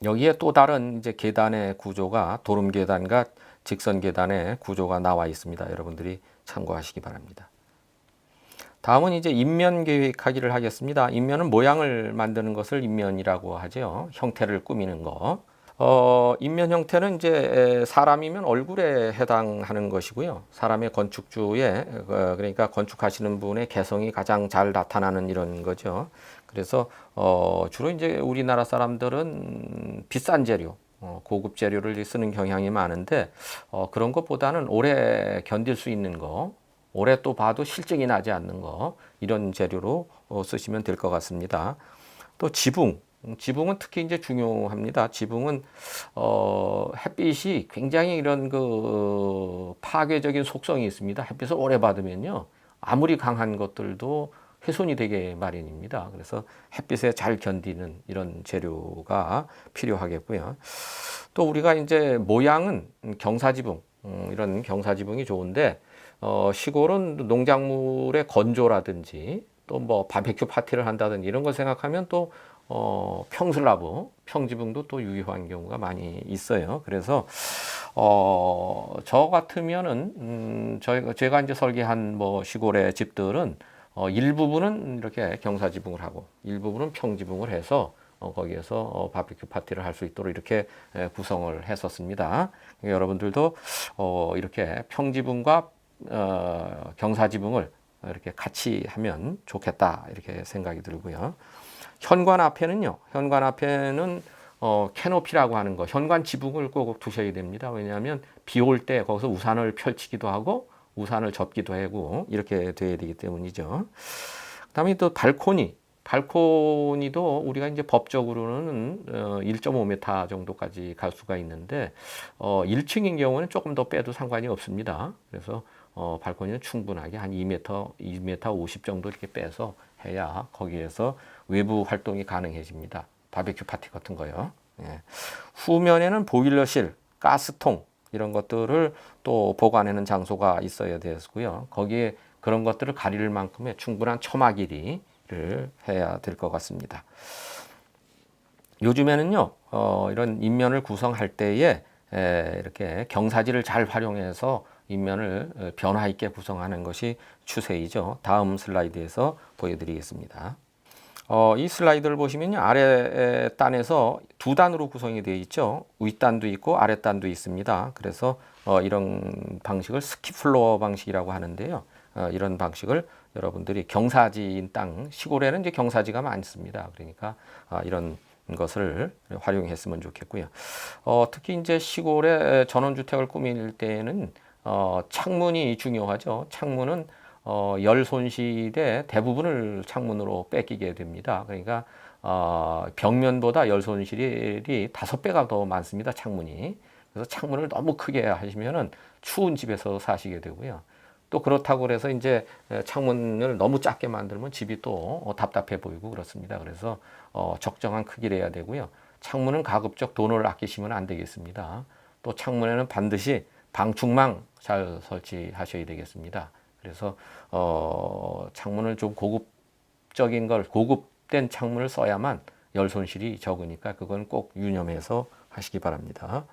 여기에 또 다른 이제 계단의 구조가 도름 계단과 직선 계단의 구조가 나와 있습니다. 여러분들이 참고하시기 바랍니다. 다음은 이제 인면 계획하기를 하겠습니다. 인면은 모양을 만드는 것을 인면이라고 하죠. 형태를 꾸미는 거. 인면 형태는 이제 사람이면 얼굴에 해당하는 것이고요. 사람의 건축주의 그러니까 건축하시는 분의 개성이 가장 잘 나타나는 이런 거죠. 그래서 주로 이제 우리나라 사람들은 비싼 재료, 고급 재료를 쓰는 경향이 많은데 그런 것보다는 오래 견딜 수 있는 거, 오래 또 봐도 실증이 나지 않는 거 이런 재료로 쓰시면 될 것 같습니다. 또 지붕은 특히 이제 중요합니다. 지붕은 햇빛이 굉장히 이런 그 파괴적인 속성이 있습니다. 햇빛을 오래 받으면요, 아무리 강한 것들도 훼손이 되게 마련입니다. 그래서 햇빛에 잘 견디는 이런 재료가 필요하겠고요. 또 우리가 이제 모양은 경사지붕, 이런 경사지붕이 좋은데 시골은 농작물의 건조라든지 또 뭐 바베큐 파티를 한다든지 이런 걸 생각하면 또 평슬라브, 평지붕도 또 유효한 경우가 많이 있어요. 그래서 저 같으면은 제가 이제 설계한 뭐 시골의 집들은 일부분은 이렇게 경사지붕을 하고 일부분은 평지붕을 해서 거기에서 바비큐 파티를 할 수 있도록 이렇게 구성을 했었습니다. 그러니까 여러분들도 이렇게 평지붕과 경사지붕을 이렇게 같이 하면 좋겠다 이렇게 생각이 들고요. 현관 앞에는 캐노피라고 하는 거, 현관 지붕을 꼭 두셔야 됩니다. 왜냐하면 비 올 때 거기서 우산을 펼치기도 하고 우산을 접기도 하고 이렇게 돼야 되기 때문이죠. 그다음에 또 발코니도 우리가 이제 법적으로는 1.5m 정도까지 갈 수가 있는데 1층인 경우는 조금 더 빼도 상관이 없습니다. 그래서 발코니는 충분하게 한 2m 50 정도 이렇게 빼서 해야 거기에서 외부 활동이 가능해집니다. 바베큐 파티 같은 거요. 예. 후면에는 보일러실, 가스통 이런 것들을 또 보관하는 장소가 있어야 되고요. 거기에 그런 것들을 가릴 만큼의 충분한 처마 길이를 해야 될 것 같습니다. 요즘에는요, 이런 인면을 구성할 때에 이렇게 경사지를 잘 활용해서 인면을 변화 있게 구성하는 것이 추세이죠. 다음 슬라이드에서 보여드리겠습니다. 이 슬라이드를 보시면요, 아래 단에서 두 단으로 구성이 되어 있죠. 윗단도 있고 아랫단도 있습니다. 그래서 이런 방식을 스키플로어 방식이라고 하는데요. 이런 방식을 여러분들이 경사지인 땅, 시골에는 이제 경사지가 많습니다. 그러니까 이런 것을 활용했으면 좋겠고요. 특히 이제 시골에 전원주택을 꾸밀 때에는 창문이 중요하죠. 창문은 열 손실의 대부분을 창문으로 뺏기게 됩니다. 그러니까 벽면보다 열 손실이 5배가 더 많습니다. 창문이. 그래서 창문을 너무 크게 하시면은 추운 집에서 사시게 되고요. 또 그렇다고 해서 이제 창문을 너무 작게 만들면 집이 또 답답해 보이고 그렇습니다. 그래서 적정한 크기를 해야 되고요. 창문은 가급적 돈을 아끼시면 안 되겠습니다. 또 창문에는 반드시 방충망 잘 설치하셔야 되겠습니다. 그래서 창문을 좀 고급된 창문을 써야만 열 손실이 적으니까 그건 꼭 유념해서 하시기 바랍니다.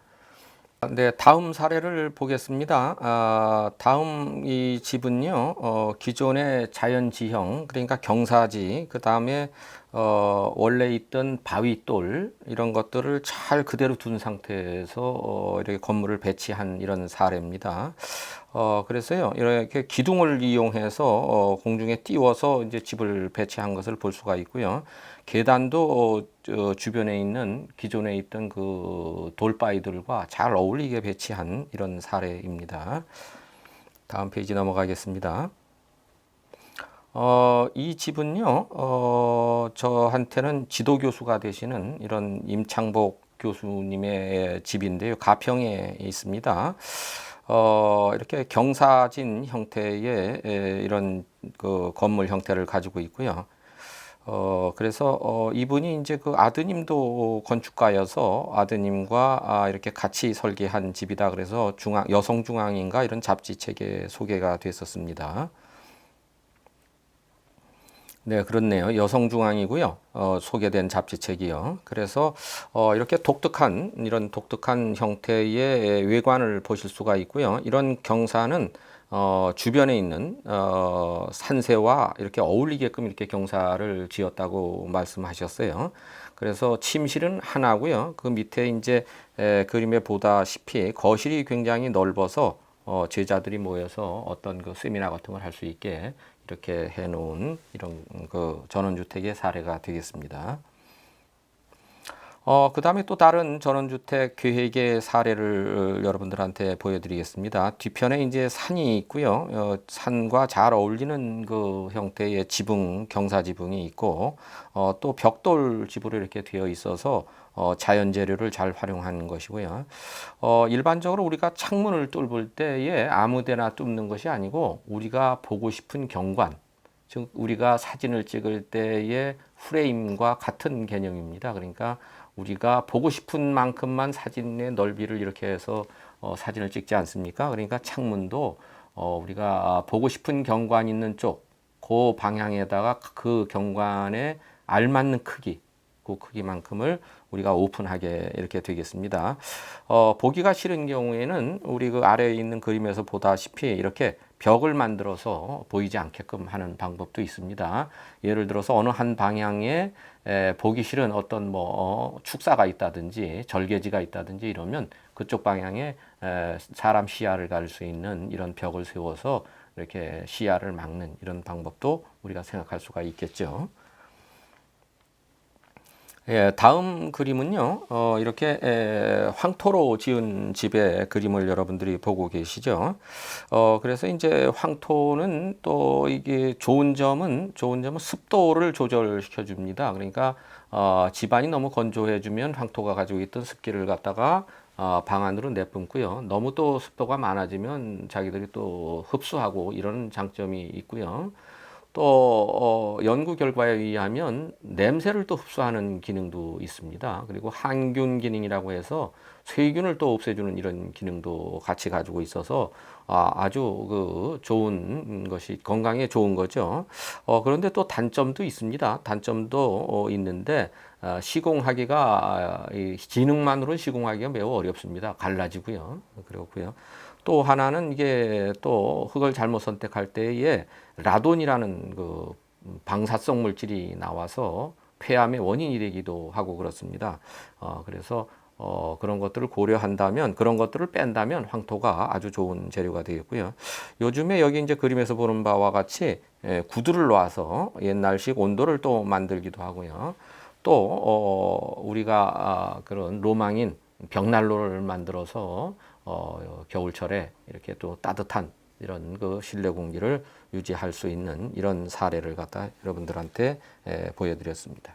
네, 다음 사례를 보겠습니다. 다음 이 집은요, 기존의 자연지형, 그러니까 경사지, 그 다음에 원래 있던 바위돌 이런 것들을 잘 그대로 둔 상태에서 이렇게 건물을 배치한 이런 사례입니다. 그래서요, 이렇게 기둥을 이용해서 공중에 띄워서 이제 집을 배치한 것을 볼 수가 있고요. 계단도 주변에 있는 기존에 있던 그 돌바위들과 잘 어울리게 배치한 이런 사례입니다. 다음 페이지 넘어가겠습니다. 이 집은요, 저한테는 지도교수가 되시는 이런 임창복 교수님의 집인데요. 가평에 있습니다. 이렇게 경사진 형태의 이런 그 건물 형태를 가지고 있고요. 그래서 이분이 이제 그 아드님도 건축가여서 아드님과 이렇게 같이 설계한 집이다. 그래서 여성중앙인가 이런 잡지책에 소개가 됐었습니다. 네, 그렇네요. 여성중앙이고요. 소개된 잡지책이요. 그래서 이렇게 이런 독특한 형태의 외관을 보실 수가 있고요. 이런 경사는 주변에 있는 산세와 이렇게 어울리게끔 이렇게 경사를 지었다고 말씀하셨어요. 그래서 침실은 하나고요. 그 밑에 이제 그림에 보다시피 거실이 굉장히 넓어서 제자들이 모여서 어떤 그 세미나 같은 걸 할 수 있게 이렇게 해놓은 이런 그 전원주택의 사례가 되겠습니다. 그 다음에 또 다른 전원주택 계획의 사례를 여러분들한테 보여드리겠습니다. 뒤편에 이제 산이 있고요. 산과 잘 어울리는 그 형태의 지붕, 경사지붕이 있고, 또 벽돌 집으로 이렇게 되어 있어서 자연 재료를 잘 활용하는 것이고요. 일반적으로 우리가 창문을 뚫을 때에 아무데나 뚫는 것이 아니고 우리가 보고 싶은 경관, 즉 우리가 사진을 찍을 때의 프레임과 같은 개념입니다. 그러니까 우리가 보고 싶은 만큼만 사진의 넓이를 이렇게 해서 사진을 찍지 않습니까? 그러니까 창문도 우리가 보고 싶은 경관 있는 쪽, 그 방향에다가 그 경관에 알맞는 크기, 그 크기만큼을 우리가 오픈하게 이렇게 되겠습니다. 보기가 싫은 경우에는 우리 그 아래에 있는 그림에서 보다시피 이렇게 벽을 만들어서 보이지 않게끔 하는 방법도 있습니다. 예를 들어서 어느 한 방향에 보기 싫은 어떤 축사가 있다든지 절개지가 있다든지 이러면 그쪽 방향에 사람 시야를 가릴 수 있는 이런 벽을 세워서 이렇게 시야를 막는 이런 방법도 우리가 생각할 수가 있겠죠. 예, 다음 그림은요, 이렇게 황토로 지은 집의 그림을 여러분들이 보고 계시죠. 그래서 이제 황토는 또 이게 좋은 점은 습도를 조절시켜 줍니다. 그러니까 집안이 너무 건조해지면 황토가 가지고 있던 습기를 갖다가 방 안으로 내뿜고요. 너무 또 습도가 많아지면 자기들이 또 흡수하고 이런 장점이 있고요. 또 연구 결과에 의하면 냄새를 또 흡수하는 기능도 있습니다. 그리고 항균 기능이라고 해서 세균을 또 없애주는 이런 기능도 같이 가지고 있어서 아주 그 좋은 것이 건강에 좋은 거죠. 그런데 또 단점도 있습니다. 단점도 있는데 시공하기가 이 기능만으로 시공하기가 매우 어렵습니다. 갈라지고요. 그렇고요. 또 하나는 이게 또 흙을 잘못 선택할 때에 라돈이라는 그 방사성 물질이 나와서 폐암의 원인이 되기도 하고 그렇습니다. 그래서 그런 것들을 고려한다면 그런 것들을 뺀다면 황토가 아주 좋은 재료가 되겠고요. 요즘에 여기 이제 그림에서 보는 바와 같이 구두를 놔서 옛날식 온도를 또 만들기도 하고요. 또 우리가 그런 로망인 벽난로를 만들어서 겨울철에 이렇게 또 따뜻한 이런 그 실내 공기를 유지할 수 있는 이런 사례를 갖다 여러분들한테 보여드렸습니다.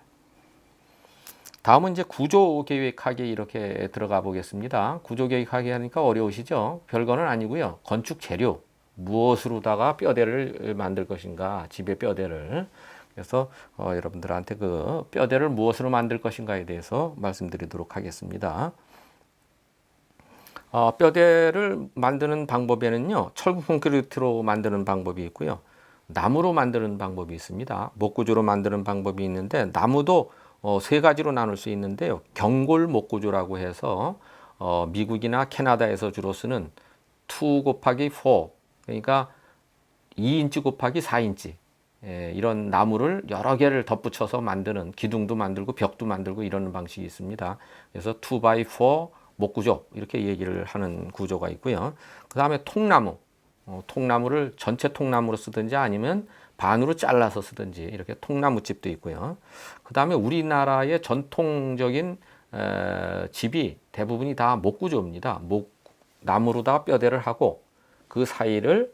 다음은 이제 구조 계획하기 이렇게 들어가 보겠습니다. 구조 계획하기 하니까 어려우시죠? 별거는 아니고요. 건축 재료 무엇으로다가 뼈대를 만들 것인가, 집의 뼈대를. 그래서 여러분들한테 그 뼈대를 무엇으로 만들 것인가에 대해서 말씀드리도록 하겠습니다. 뼈대를 만드는 방법에는요, 철근 콘크리트로 만드는 방법이 있고요, 나무로 만드는 방법이 있습니다. 목구조로 만드는 방법이 있는데, 나무도 세 가지로 나눌 수 있는데요. 경골 목구조라고 해서 미국이나 캐나다에서 주로 쓰는 2 곱하기 4, 그러니까 2인치 곱하기 4인치 이런 나무를 여러 개를 덧붙여서 만드는, 기둥도 만들고 벽도 만들고 이런 방식이 있습니다. 그래서 2x4 목구조 이렇게 얘기를 하는 구조가 있고요. 그 다음에 통나무, 통나무를 전체 통나무로 쓰든지 아니면 반으로 잘라서 쓰든지 이렇게 통나무집도 있고요. 그 다음에 우리나라의 전통적인 집이 대부분이 다 목구조입니다. 나무로다가 뼈대를 하고 그 사이를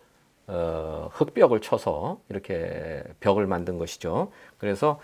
흙벽을 쳐서 이렇게 벽을 만든 것이죠. 그래서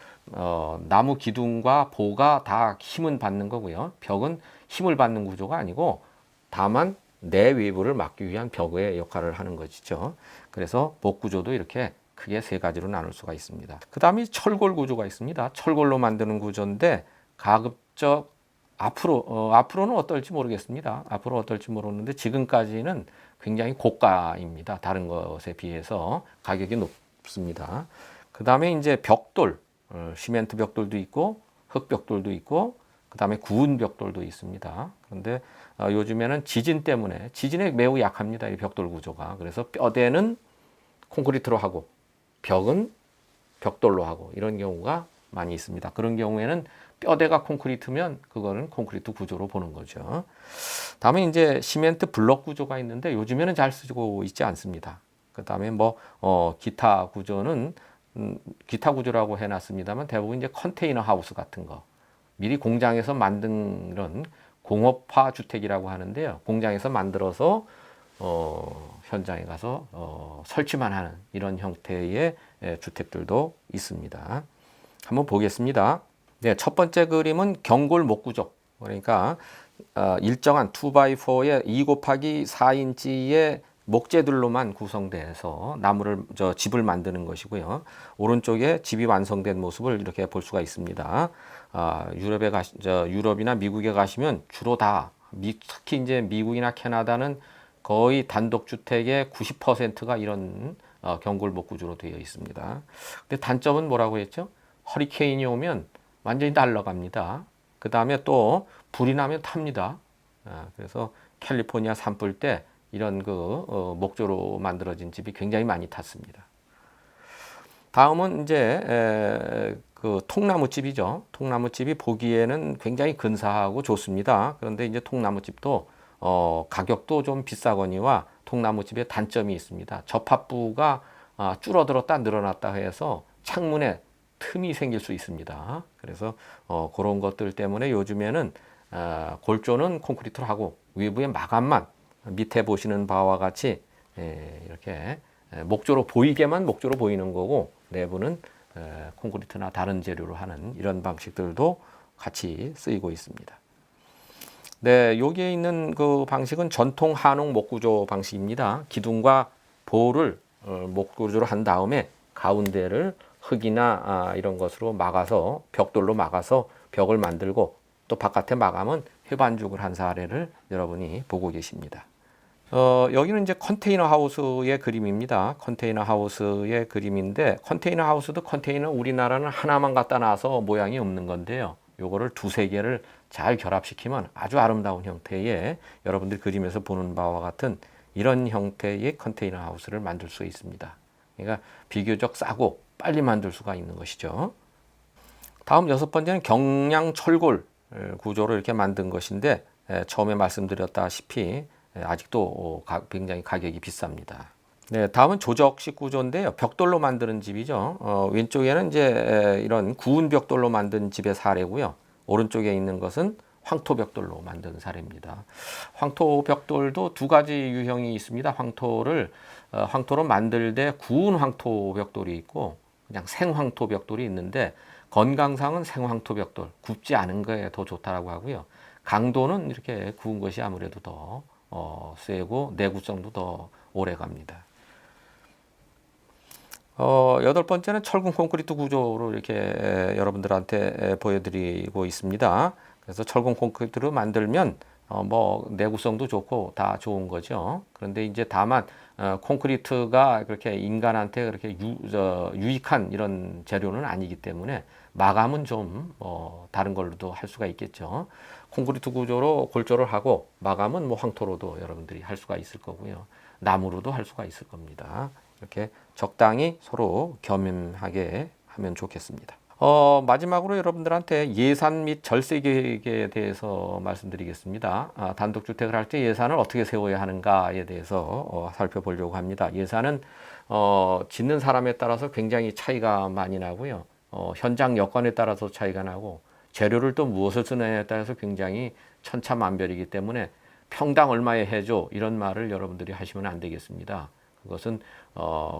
나무 기둥과 보가 다 힘은 받는 거고요. 벽은 힘을 받는 구조가 아니고 다만 내 외부를 막기 위한 벽의 역할을 하는 것이죠. 그래서 목구조도 이렇게 크게 세 가지로 나눌 수가 있습니다. 그 다음에 철골 구조가 있습니다. 철골로 만드는 구조인데 가급적 앞으로는 어떨지 모르겠습니다. 앞으로 어떨지 모르는데 지금까지는 굉장히 고가입니다. 다른 것에 비해서 가격이 높습니다. 그 다음에 이제 벽돌, 시멘트 벽돌도 있고 흙 벽돌도 있고 그 다음에 구운 벽돌도 있습니다. 그런데 요즘에는 지진에 매우 약합니다. 이 벽돌 구조가. 그래서 뼈대는 콘크리트로 하고 벽은 벽돌로 하고 이런 경우가 많이 있습니다. 그런 경우에는 뼈대가 콘크리트면 그거는 콘크리트 구조로 보는 거죠. 다음에 이제 시멘트 블럭 구조가 있는데 요즘에는 잘 쓰고 있지 않습니다. 그 다음에 기타 구조는 기타 구조라고 해놨습니다만 대부분 이제 컨테이너 하우스 같은 거 미리 공장에서 만든 이런 공업화 주택이라고 하는데요. 공장에서 만들어서 현장에 가서 설치만 하는 이런 형태의 주택들도 있습니다. 한번 보겠습니다. 네, 첫 번째 그림은 경골 목구조. 그러니까 일정한 2x4의 2 곱하기 4인치의 목재들로만 구성돼서 집을 만드는 것이고요. 오른쪽에 집이 완성된 모습을 이렇게 볼 수가 있습니다. 유럽이나 미국에 가시면 주로 특히 이제 미국이나 캐나다는 거의 단독 주택의 90%가 이런 경골목 구조로 되어 있습니다. 근데 단점은 뭐라고 했죠? 허리케인이 오면 완전히 날아갑니다. 그 다음에 또 불이 나면 탑니다. 그래서 캘리포니아 산불 때 이런 목조로 만들어진 집이 굉장히 많이 탔습니다. 다음은 이제 통나무집이죠. 통나무집이 보기에는 굉장히 근사하고 좋습니다. 그런데 이제 통나무집도 가격도 좀 비싸거니와 통나무집의 단점이 있습니다. 접합부가 줄어들었다 늘어났다 해서 창문에 틈이 생길 수 있습니다. 그래서 그런 것들 때문에 요즘에는 골조는 콘크리트로 하고 외부의 마감만 밑에 보시는 바와 같이 이렇게 목조로 보이는 거고 내부는 콘크리트나 다른 재료로 하는 이런 방식들도 같이 쓰이고 있습니다. 네, 여기에 있는 그 방식은 전통 한옥 목구조 방식입니다. 기둥과 볼을 목구조로 한 다음에 가운데를 흙이나 이런 것으로 막아서 벽돌로 막아서 벽을 만들고 또 바깥에 마감은 회반죽을 한 사례를 여러분이 보고 계십니다. 여기는 이제 컨테이너 하우스의 그림입니다. 컨테이너 하우스의 그림인데 컨테이너 하우스도 컨테이너 우리나라는 하나만 갖다 놔서 모양이 없는 건데요. 요거를 두세 개를 잘 결합시키면 아주 아름다운 형태의 여러분들 그림에서 보는 바와 같은 이런 형태의 컨테이너 하우스를 만들 수 있습니다. 그러니까 비교적 싸고 빨리 만들 수가 있는 것이죠. 다음 6번째는 경량 철골 구조로 이렇게 만든 것인데 처음에 말씀드렸다시피 아직도 굉장히 가격이 비쌉니다. 네, 다음은 조적식 구조인데요. 벽돌로 만드는 집이죠. 왼쪽에는 이제 이런 구운 벽돌로 만든 집의 사례고요. 오른쪽에 있는 것은 황토 벽돌로 만든 사례입니다. 황토 벽돌도 두 가지 유형이 있습니다. 황토로 만들 때 구운 황토 벽돌이 있고 그냥 생황토 벽돌이 있는데 건강상은 생황토 벽돌 굽지 않은 거에 더 좋다라고 하고요. 강도는 이렇게 구운 것이 아무래도 더 세고 내구성도 더 오래 갑니다. 8번째는 철근 콘크리트 구조로 이렇게 여러분들한테 보여드리고 있습니다. 그래서 철근 콘크리트로 만들면 내구성도 좋고 다 좋은 거죠. 그런데 이제 다만 콘크리트가 그렇게 인간한테 그렇게 유익한 이런 재료는 아니기 때문에 마감은 좀 다른 걸로도 할 수가 있겠죠. 콘크리트 구조로 골조를 하고 마감은 황토로도 여러분들이 할 수가 있을 거고요. 나무로도 할 수가 있을 겁니다. 이렇게 적당히 서로 겸임하게 하면 좋겠습니다. 마지막으로 여러분들한테 예산 및 절세 계획에 대해서 말씀드리겠습니다. 단독주택을 할 때 예산을 어떻게 세워야 하는가에 대해서 살펴보려고 합니다. 예산은 짓는 사람에 따라서 굉장히 차이가 많이 나고요. 현장 여건에 따라서 차이가 나고 재료를 또 무엇을 쓰느냐에 따라서 굉장히 천차만별이기 때문에 평당 얼마에 해줘 이런 말을 여러분들이 하시면 안 되겠습니다. 그것은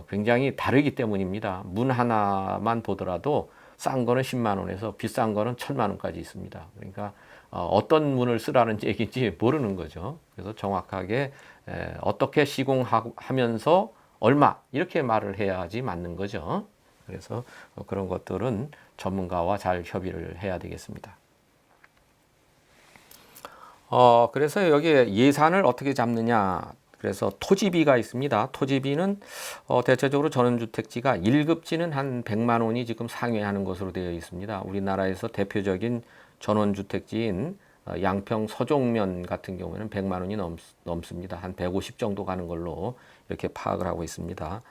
굉장히 다르기 때문입니다. 문 하나만 보더라도 싼 거는 10만 원에서 비싼 거는 1000만 원까지 있습니다. 그러니까 어떤 문을 쓰라는 얘기인지 모르는 거죠. 그래서 정확하게 어떻게 시공하면서 얼마 이렇게 말을 해야지 맞는 거죠. 그래서 그런 것들은 전문가와 잘 협의를 해야 되겠습니다. 그래서 여기에 예산을 어떻게 잡느냐. 그래서 토지비가 있습니다. 토지비는 대체적으로 전원주택지가 1급지는 한 100만 원이 지금 상회하는 것으로 되어 있습니다. 우리나라에서 대표적인 전원주택지인 양평 서종면 같은 경우에는 100만 원이 넘습니다. 한 150 정도 가는 걸로 이렇게 파악을 하고 있습니다.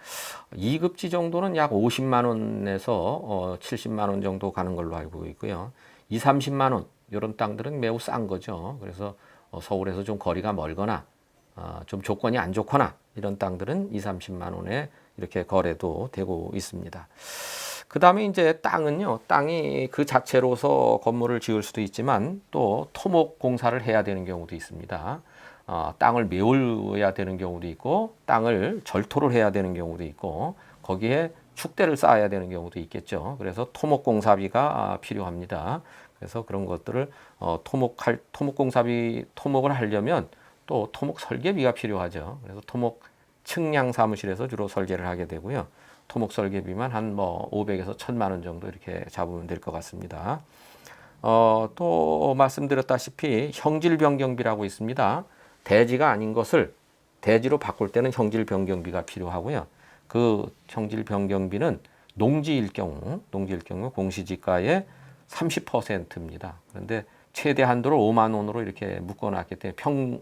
2급지 정도는 약 50만 원에서 70만 원 정도 가는 걸로 알고 있고요. 2, 30만 원 이런 땅들은 매우 싼 거죠. 그래서 서울에서 좀 거리가 멀거나 좀 조건이 안 좋거나 이런 땅들은 2, 30만 원에 이렇게 거래도 되고 있습니다. 그 다음에 이제 땅은요, 땅이 그 자체로서 건물을 지을 수도 있지만 또 토목 공사를 해야 되는 경우도 있습니다. 땅을 메울어야 되는 경우도 있고, 땅을 절토를 해야 되는 경우도 있고, 거기에 축대를 쌓아야 되는 경우도 있겠죠. 그래서 토목 공사비가 필요합니다. 그래서 그런 것들을 토목을 하려면 또 토목 설계비가 필요하죠. 그래서 토목 측량 사무실에서 주로 설계를 하게 되고요. 토목 설계비만 한 500에서 1000만 원 정도 이렇게 잡으면 될 것 같습니다. 또 말씀드렸다시피 형질 변경비라고 있습니다. 대지가 아닌 것을 대지로 바꿀 때는 형질 변경비가 필요하고요. 그 형질 변경비는 농지일 경우 공시지가의 30%입니다. 그런데 최대 한도로 5만 원으로 이렇게 묶어놨기 때문에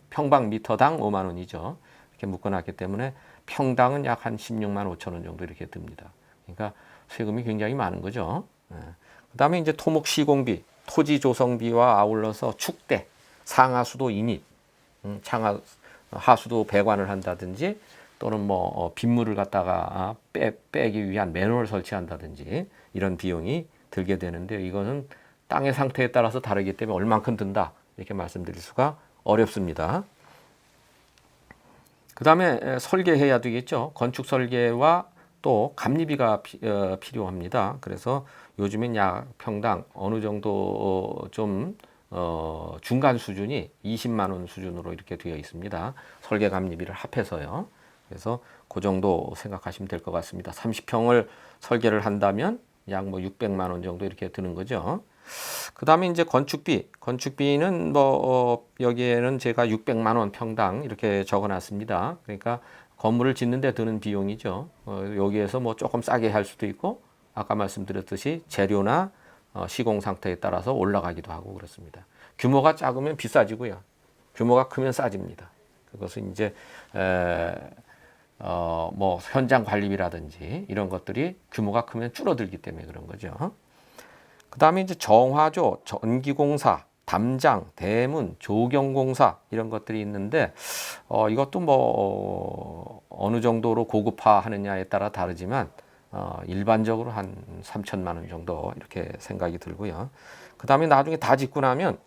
평방미터당 5만 원이죠. 이렇게 묶어놨기 때문에 평당은 약 한 16만 5천 원 정도 이렇게 듭니다. 그러니까 세금이 굉장히 많은 거죠. 그 다음에 이제 토목 시공비, 토지 조성비와 아울러서 축대, 상하수도 인입, 하수도 배관을 한다든지 또는 빗물을 갖다가 빼기 위한 매너를 설치한다든지 이런 비용이 들게 되는데 이거는 땅의 상태에 따라서 다르기 때문에 얼만큼 든다 이렇게 말씀드릴 수가 어렵습니다. 그 다음에 설계해야 되겠죠. 건축 설계와 또 감리비가 필요합니다. 그래서 요즘엔 약 평당 어느 정도 좀 중간 수준이 20만 원 수준으로 이렇게 되어 있습니다. 설계 감리비를 합해서요. 그래서 그 정도 생각하시면 될 것 같습니다. 30평을 설계를 한다면 약 600만 원 정도 이렇게 드는 거죠. 그 다음에 이제 건축비는 여기에는 제가 600만 원 평당 이렇게 적어 놨습니다. 그러니까 건물을 짓는데 드는 비용이죠. 여기에서 조금 싸게 할 수도 있고, 아까 말씀드렸듯이 재료나 시공 상태에 따라서 올라가기도 하고 그렇습니다. 규모가 작으면 비싸지고요. 규모가 크면 싸집니다. 그것은 이제 현장 관리비라든지 이런 것들이 규모가 크면 줄어들기 때문에 그런 거죠. 그 다음에 이제 정화조, 전기공사, 담장, 대문, 조경공사 이런 것들이 있는데 이것도 어느 정도로 고급화하느냐에 따라 다르지만 일반적으로 한 3천만 원 정도 이렇게 생각이 들고요. 그 다음에 나중에 다 짓고 나면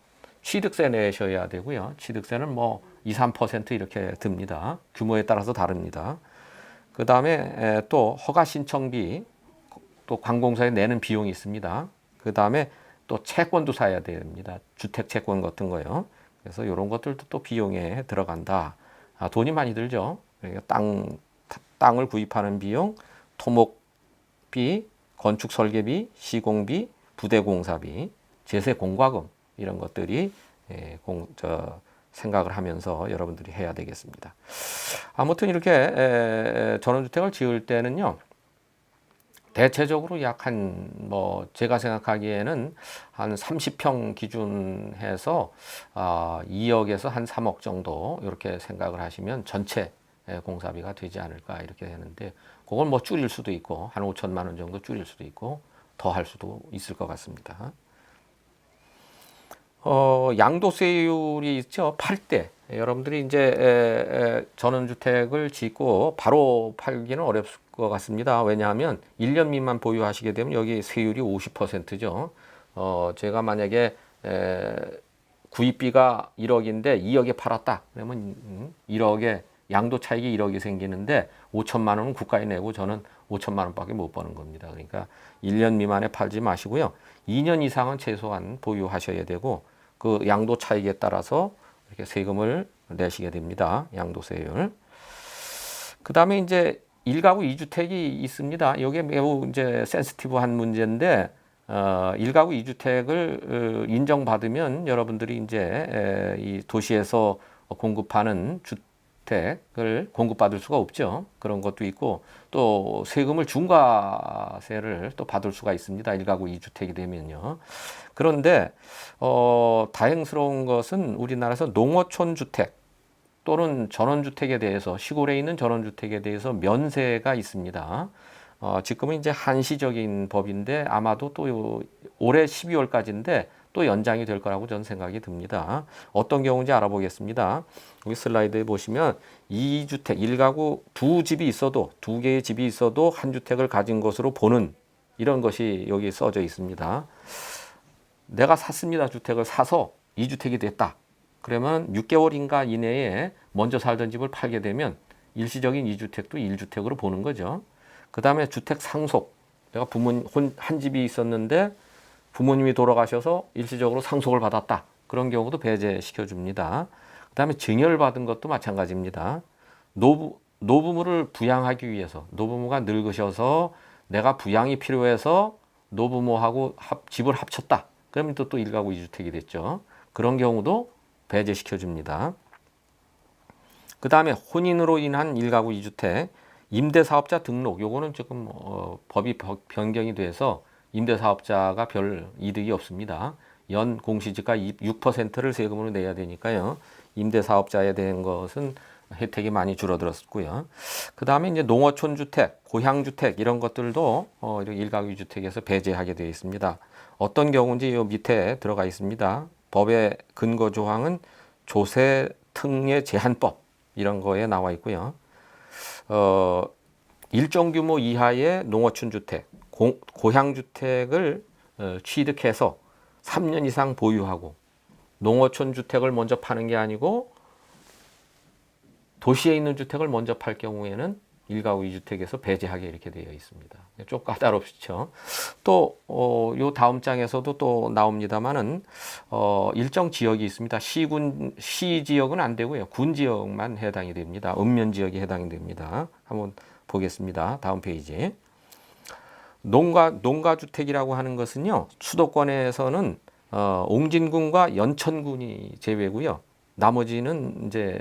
취득세 내셔야 되고요. 취득세는 2, 3% 이렇게 듭니다. 규모에 따라서 다릅니다. 그 다음에 또 허가 신청비, 또 관공서에 내는 비용이 있습니다. 그 다음에 또 채권도 사야 됩니다. 주택 채권 같은 거요. 그래서 이런 것들도 또 비용에 들어간다. 돈이 많이 들죠. 그러니까 땅을 구입하는 비용, 토목비, 건축 설계비, 시공비, 부대 공사비, 제세 공과금 이런 것들이 생각을 하면서 여러분들이 해야 되겠습니다. 아무튼 이렇게 전원주택을 지을 때는요. 대체적으로 약 제가 생각하기에는 한 30평 기준해서 2억에서 한 3억 정도 이렇게 생각을 하시면 전체 공사비가 되지 않을까 이렇게 되는데, 그건 줄일 수도 있고 한 5천만 원 정도 줄일 수도 있고 더 할 수도 있을 것 같습니다. 양도세율이 있죠. 팔 때 여러분들이 이제 전원주택을 짓고 바로 팔기는 어렵을 것 같습니다. 왜냐하면 1년 미만 보유하시게 되면 여기 세율이 50%죠. 제가 만약에 구입비가 1억인데 2억에 팔았다. 그러면 1억에 양도 차익이 1억이 생기는데 5천만 원은 국가에 내고 저는 5천만 원밖에 못 버는 겁니다. 그러니까 1년 미만에 팔지 마시고요. 2년 이상은 최소한 보유하셔야 되고 그 양도 차익에 따라서 이렇게 세금을 내시게 됩니다. 양도세율. 그다음에 이제 1가구 2주택이 있습니다. 이게 매우 이제 센시티브한 문제인데 1가구 2주택을 인정받으면 여러분들이 이제 이 도시에서 공급하는 주택을 공급받을 수가 없죠. 그런 것도 있고 또 세금을 중과세를 또 받을 수가 있습니다. 1가구 2주택이 되면요. 그런데 다행스러운 것은 우리나라에서 농어촌 주택 또는 전원주택에 대해서 시골에 있는 전원주택에 대해서 면세가 있습니다. 지금은 이제 한시적인 법인데 아마도 또 올해 12월까지인데 또 연장이 될 거라고 저는 생각이 듭니다. 어떤 경우인지 알아보겠습니다. 여기 슬라이드에 보시면 2주택, 1가구 두 집이 있어도 두 개의 집이 있어도 한 주택을 가진 것으로 보는 이런 것이 여기 써져 있습니다. 내가 샀습니다. 주택을 사서 2주택이 됐다. 그러면 6개월인가 이내에 먼저 살던 집을 팔게 되면 일시적인 2주택도 1주택으로 보는 거죠. 그 다음에 주택 상속. 내가 한 집이 있었는데 부모님이 돌아가셔서 일시적으로 상속을 받았다. 그런 경우도 배제시켜 줍니다. 그 다음에 증여받은 것도 마찬가지입니다. 노부모를 부양하기 위해서 노부모가 늙으셔서 내가 부양이 필요해서 노부모하고 집을 합쳤다. 그러면 또 1가구 2주택이 됐죠. 그런 경우도 배제시켜 줍니다. 그 다음에 혼인으로 인한 1가구 2주택, 임대사업자 등록, 요거는 조금 법이 변경이 돼서 임대사업자가 별 이득이 없습니다. 연 공시지가 6%를 세금으로 내야 되니까요. 임대사업자에 대한 것은 혜택이 많이 줄어들었고요. 그 다음에 이제 농어촌 주택, 고향주택 이런 것들도 이렇게 1가구 2주택에서 배제하게 되어 있습니다. 어떤 경우인지 요 밑에 들어가 있습니다. 법의 근거 조항은 조세 특례 제한법 이런 거에 나와 있고요. 일정 규모 이하의 농어촌 주택, 고향 주택을 취득해서 3년 이상 보유하고 농어촌 주택을 먼저 파는 게 아니고 도시에 있는 주택을 먼저 팔 경우에는 1가구 2주택에서 배제하게 이렇게 되어 있습니다. 좀 까다롭죠. 또 요 다음 장에서도 또 나옵니다만은 일정 지역이 있습니다. 시 지역은 안 되고요. 군 지역만 해당이 됩니다. 읍면 지역이 해당이 됩니다. 한번 보겠습니다. 다음 페이지. 농가 주택이라고 하는 것은요. 수도권에서는 옹진군과 연천군이 제외고요. 나머지는 이제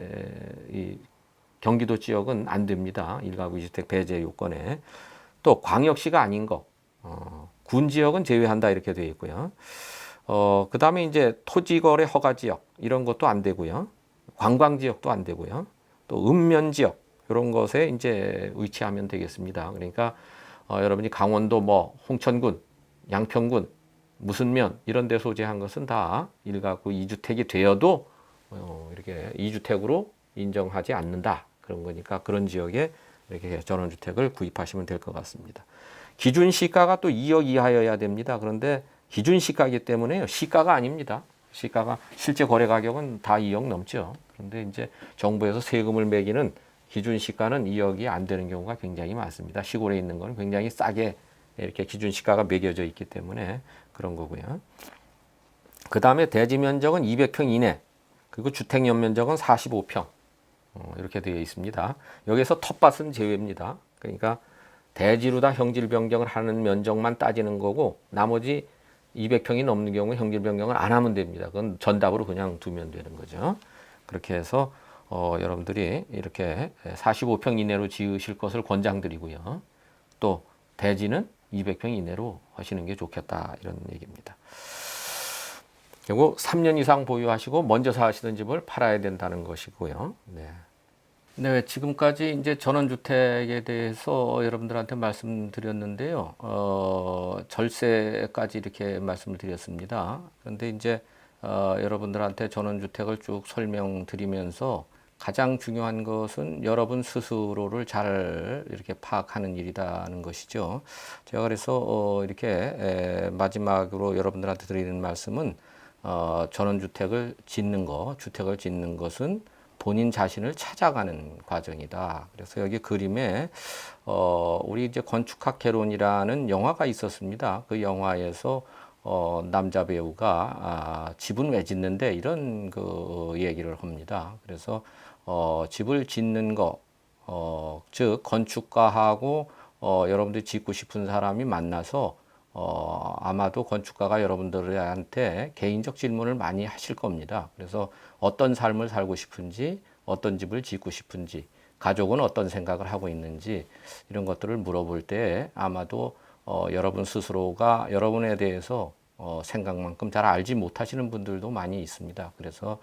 이 경기도 지역은 안 됩니다. 1가구 2주택 배제 요건에. 또 광역시가 아닌 거, 군 지역은 제외한다 이렇게 되어 있고요. 그 다음에 이제 토지거래 허가 지역 이런 것도 안 되고요. 관광 지역도 안 되고요. 또 읍면 지역 이런 것에 이제 위치하면 되겠습니다. 그러니까 여러분이 강원도 뭐 홍천군, 양평군, 무슨 면 이런 데 소재한 것은 다 1가구 2주택이 되어도 이렇게 2주택으로 인정하지 않는다. 그런 거니까 그런 지역에 이렇게 전원주택을 구입하시면 될 것 같습니다. 기준 시가가 또 2억 이하여야 됩니다. 그런데 기준 시가이기 때문에 시가가 아닙니다. 시가가 실제 거래 가격은 다 2억 넘죠. 그런데 이제 정부에서 세금을 매기는 기준 시가는 2억이 안 되는 경우가 굉장히 많습니다. 시골에 있는 건 굉장히 싸게 이렇게 기준 시가가 매겨져 있기 때문에 그런 거고요. 그 다음에 대지 면적은 200평 이내, 그리고 주택 연면적은 45평. 이렇게 되어 있습니다. 여기서 텃밭은 제외입니다. 그러니까 대지로 다 형질 변경을 하는 면적만 따지는 거고 나머지 200평이 넘는 경우에 형질 변경을 안 하면 됩니다. 그건 전답으로 그냥 두면 되는 거죠. 그렇게 해서 여러분들이 이렇게 45평 이내로 지으실 것을 권장드리고요. 또 대지는 200평 이내로 하시는 게 좋겠다 이런 얘기입니다. 그리고 3년 이상 보유하시고 먼저 사시던 집을 팔아야 된다는 것이고요. 네, 지금까지 이제 전원주택에 대해서 여러분들한테 말씀드렸는데요. 절세까지 이렇게 말씀을 드렸습니다. 그런데 이제 여러분들한테 전원주택을 쭉 설명드리면서 가장 중요한 것은 여러분 스스로를 잘 이렇게 파악하는 일이라는 것이죠. 제가 그래서 이렇게 마지막으로 여러분들한테 드리는 말씀은 전원주택을 짓는 거, 주택을 짓는 것은 본인 자신을 찾아가는 과정이다. 그래서 여기 그림에 우리 이제 건축학 개론이라는 영화가 있었습니다. 그 영화에서 남자 배우가 집은 왜 짓는데 이런 그 얘기를 합니다. 그래서 집을 짓는 거 즉 건축가하고 여러분들이 짓고 싶은 사람이 만나서 아마도 건축가가 여러분들한테 개인적 질문을 많이 하실 겁니다. 그래서 어떤 삶을 살고 싶은지, 어떤 집을 짓고 싶은지, 가족은 어떤 생각을 하고 있는지 이런 것들을 물어볼 때 아마도 여러분 스스로가 여러분에 대해서 생각만큼 잘 알지 못하시는 분들도 많이 있습니다. 그래서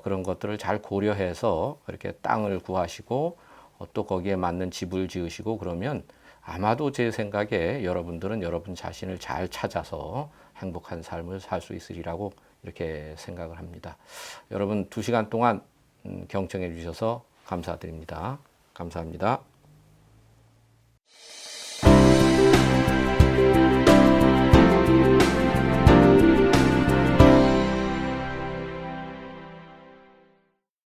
그런 것들을 잘 고려해서 이렇게 땅을 구하시고 또 거기에 맞는 집을 지으시고 그러면 아마도 제 생각에 여러분들은 여러분 자신을 잘 찾아서 행복한 삶을 살 수 있으리라고 이렇게 생각을 합니다. 여러분 2시간 동안 경청해 주셔서 감사드립니다. 감사합니다.